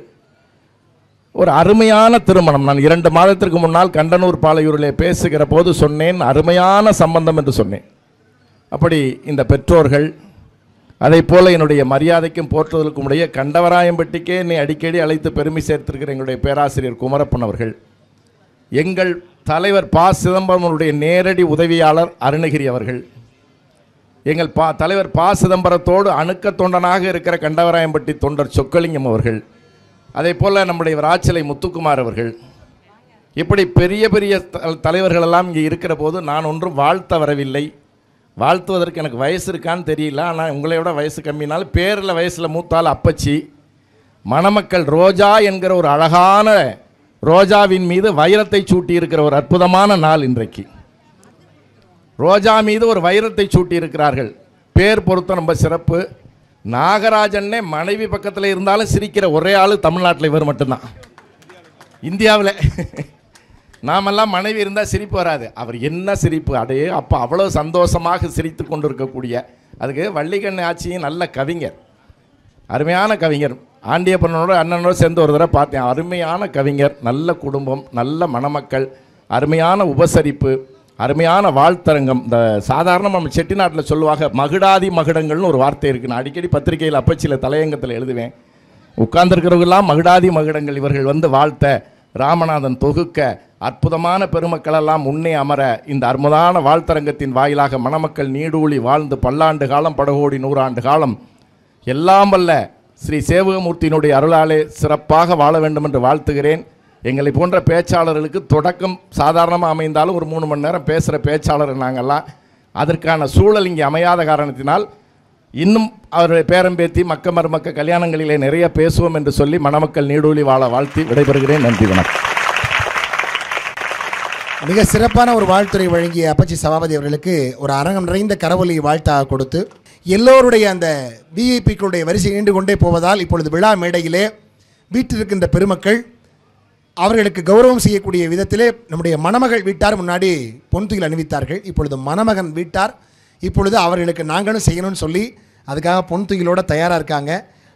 ஒரு அருமையான திருமணம். நான் 2 மாதத்திற்கு முன்னால் கண்டனூர் பாலையூரிலே பேசுகிற போது சொன்னேன், அருமையான சம்பந்தம் என்று சொன்னேன். அப்படி இந்த பெற்றோர்கள் அதை போல் என்னுடைய மரியாதைக்கும் போற்றுதலுக்கும் உடைய கண்டவராயம்பட்டிக்கே என்னை அடிக்கடி அழைத்து பெருமை சேர்த்திருக்கிற எங்களுடைய பேராசிரியர் குமரப்பன் அவர்கள், எங்கள் தலைவர் ப. சிதம்பரனுடைய நேரடி உதவியாளர் அருணகிரி அவர்கள், எங்கள் தலைவர் ப. சிதம்பரத்தோடு அணுக்க தொண்டனாக இருக்கிற கண்டவராயம்பட்டி தொண்டர் சொக்கலிங்கம் அவர்கள், அதே போல் நம்முடைய ராச்சலை முத்துக்குமார் அவர்கள், இப்படி பெரிய பெரிய தலைவர்களெல்லாம் இங்கே இருக்கிற போது நான் ஒன்றும் வாழ்த்த வரவில்லை. வாழ்த்துவதற்கு எனக்கு வயசு இருக்கான்னு தெரியல. ஆனால் உங்களை விட வயசு கம்மினாலும் பேரில் வயசில் மூத்தால் அப்பச்சி. மணமக்கள் ரோஜா என்கிற ஒரு அழகான ரோஜாவின் மீது வைரத்தை சூட்டி இருக்கிற ஒரு அற்புதமான நாள் இன்றைக்கு. ரோஜா மீது ஒரு வைரத்தை சூட்டி இருக்கிறார்கள். பேர் பொருத்தம் ரொம்ப சிறப்பு. நாகராஜன்னே மனைவி பக்கத்தில் இருந்தாலும் சிரிக்கிற ஒரே ஆள் தமிழ்நாட்டில் இவர் மட்டும்தான். இந்தியாவில் நாமெல்லாம் மனைவி இருந்தால் சிரிப்பு வராது, அவர் என்ன சிரிப்பு! அடையே அப்போ அவ்வளோ சந்தோஷமாக சிரித்து கொண்டு இருக்கக்கூடிய, அதுக்கு வள்ளிக்கண்ணு ஆட்சியும் நல்ல கவிஞர், அருமையான கவிஞர். ஆண்டியப்பனோட அண்ணனோடு சேர்ந்து ஒரு தடவை பார்த்தேன். அருமையான கவிஞர், நல்ல குடும்பம், நல்ல மணமக்கள், அருமையான உபசரிப்பு, அருமையான வாழ்த்தரங்கம். இந்த சாதாரண நம்ம செட்டிநாட்டில் சொல்லுவாங்க மகுடாதி மகுடங்கள்னு ஒரு வார்த்தை இருக்குது. நான் அடிக்கடி பத்திரிகையில் அப்பச்சியில் தலையங்கத்தில் எழுதுவேன். உட்கார்ந்துருக்கிறவர்களாம் மகுடாதி மகுடங்கள். இவர்கள் வந்து வாழ்த்த, ராமநாதன் தொகுக்க, அற்புதமான பெருமக்களெல்லாம் முன்னே அமர, இந்த அற்புதமான வாழ்த்தரங்கத்தின் வாயிலாக மணமக்கள் நீடூழி வாழ்ந்து பல்லாண்டு காலம் படகோடி 100 ஆண்டு காலம் எல்லாம் வல்ல ஸ்ரீ சேவகமூர்த்தியினுடைய அருளாலே சிறப்பாக வாழ வேண்டும் என்று வாழ்த்துகிறேன். எங்களை போன்ற பேச்சாளர்களுக்கு தொடக்கம் சாதாரணமாக அமைந்தாலும் ஒரு 3 மணி நேரம் பேசுகிற பேச்சாளர் நாங்கள்லாம். அதற்கான சூழல் இங்கே அமையாத காரணத்தினால் இன்னும் அவருடைய பேரம்பேத்தி மக்க மருமக்க கல்யாணங்களிலே நிறைய பேசுவோம் என்று சொல்லி மணமக்கள் நீடூழி வாழ வாழ்த்தி விடைபெறுகிறேன். நன்றி, வணக்கம். மிக சிறப்பான ஒரு வாழ்த்துறை வழங்கிய அப்பச்சி சபாபதி அவர்களுக்கு ஒரு அரங்கம் நிறைந்த கரவொலி வாழ்த்தாக கொடுத்து, எல்லோருடைய அந்த விஐபிக்களுடைய வரிசை நீண்டு கொண்டே போவதால் இப்பொழுது விழா மேடையிலே வீட்டிருக்கின்ற பெருமக்கள் அவர்களுக்கு கௌரவம் செய்யக்கூடிய விதத்திலே நம்முடைய மணமகள் வீட்டார் முன்னாடி பொன்துயில் அணிவித்தார்கள். இப்பொழுது மணமகன் வீட்டார் இப்பொழுது அவர்களுக்கு நாங்களும் செய்யணும்னு சொல்லி அதுக்காக பொன்துயிலோடு தயாராக இருக்காங்க.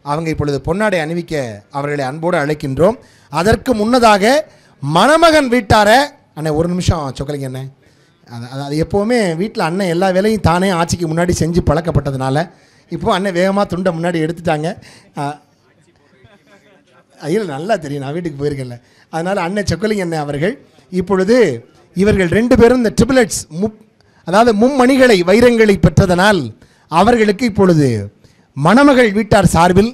அவங்க இப்பொழுது பொன்னாடை அணிவிக்க அவர்களை அன்போடு அழைக்கின்றோம். அதற்கு முன்னதாக மணமகன் வீட்டாரை அண்ணே ஒரு நிமிஷம் சொக்கலிங்க அண்ணே, அது எப்போவுமே வீட்டில் அண்ணன் எல்லா வேலையும் தானே ஆட்சிக்கு முன்னாடி செஞ்சு பழக்கப்பட்டதுனால இப்போது அண்ணன் வேகமாக துண்டை முன்னாடி எடுத்துட்டாங்க. ஐயோ நல்லா தெரியும், நான் வீட்டுக்கு போயிருக்கேன்ல. அதனால் அண்ணன் சொக்கலிங்க அண்ணன் அவர்கள் இப்பொழுது இவர்கள் 2 பேரும் இந்த ட்ரிபிளட்ஸ் அதாவது மும்மணிகளை வைரங்களை பெற்றதனால் அவர்களுக்கு இப்பொழுது மணமகள் வீட்டார் சார்பில்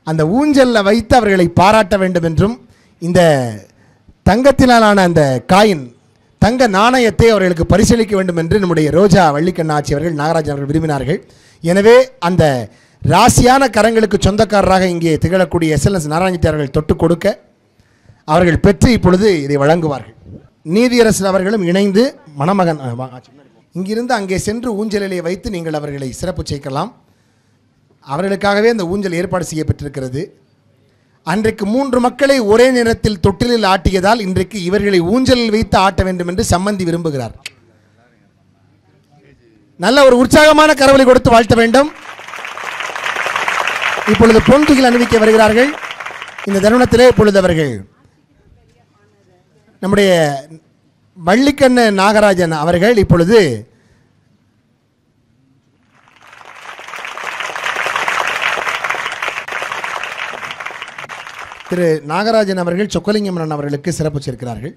அந்த ஊஞ்சலில் வைத்து அவர்களை பாராட்ட வேண்டும் என்றும் இந்த தங்கத்தினாலான அந்த காயின் தங்க நாணயத்தை அவர்களுக்கு பரிசீலிக்க வேண்டும் என்று நம்முடைய ரோஜா வள்ளிக்கண்ண ஆட்சி அவர்கள் நாகராஜன் அவர்கள் விரும்பினார்கள். எனவே அந்த ராசியான கரங்களுக்கு சொந்தக்காரராக இங்கே திகழக்கூடிய SLS நாராயணத்தி அவர்கள் தொட்டு கொடுக்க அவர்கள் பெற்று இப்பொழுது இதை வழங்குவார்கள். நீதியரசர் அவர்களும் இணைந்து மணமகன் இங்கிருந்து அங்கே சென்று ஊஞ்சலிலே வைத்து நீங்கள் அவர்களை சிறப்பு சேர்க்கலாம். அவர்களுக்காகவே அந்த ஊஞ்சல் ஏற்பாடு செய்யப்பட்டிருக்கிறது. அன்றைக்கு 3 மக்களை ஒரே நேரத்தில் தொட்டிலில் ஆட்டியதால் இன்றைக்கு இவர்களை ஊஞ்சலில் வைத்து ஆட்ட வேண்டும் என்று சம்பந்தி விரும்புகிறார். நல்ல ஒரு உற்சாகமான கரவொலி கொடுத்து வாழ்த்த வேண்டும். இப்பொழுது பொன்துயில் அணிவிக்க வருகிறார்கள். இந்த தருணத்திலே இப்பொழுது அவர்கள் நம்முடைய வள்ளிக்கண்ண நாகராஜன் அவர்கள் இப்பொழுது திரு நாகராஜன் அவர்கள் சொக்கலிங்கம் அவர்களுக்கு சிறப்பு சேர்க்கிறார்கள்.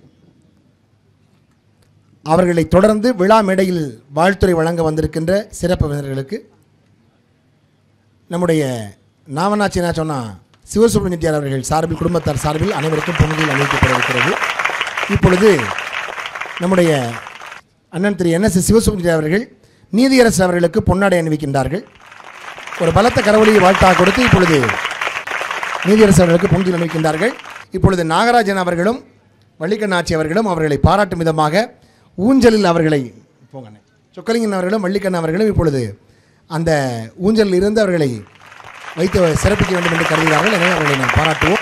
அவர்களை தொடர்ந்து விழா மேடையில் வாழ்த்துறை வழங்க வந்திருக்கின்ற சிறப்பு விருந்தினர்களுக்கு நம்முடைய நாவனாச்சினா சொன்னால் சிவசுப்ரமணியன் அவர்கள் சார்பில் குடும்பத்தார் சார்பில் அனைவருக்கும் பொங்கல் அளிக்கப்பட இருக்கிறது. இப்பொழுது நம்முடைய அண்ணன் திரு NS சிவசுப்ரமணியன் அவர்கள் நீதியரசர் அவர்களுக்கு பொன்னாடை அணிவிக்கின்றார்கள். ஒரு பலத்த கரவொலியை வாழ்த்தாக கொடுத்து இப்பொழுது நீதியரசர் அவர்களுக்கு பொங்கல் அணிவிக்கின்றார்கள். இப்பொழுது நாகராஜன் அவர்களும் வள்ளிக்கண்ணாச்சி அவர்களும் அவர்களை பாராட்டும் விதமாக ஊஞ்சலில் அவர்களை சொக்கலிங்கன் அவர்களும் வள்ளிக்கண்ணன் அவர்களும் இப்பொழுது அந்த ஊஞ்சலில் இருந்து அவர்களை வைத்து சிறப்பிக்க வேண்டும் என்று கருதுகிறார்கள். எனவே அவர்களை நாம் பாராட்டுவோம்.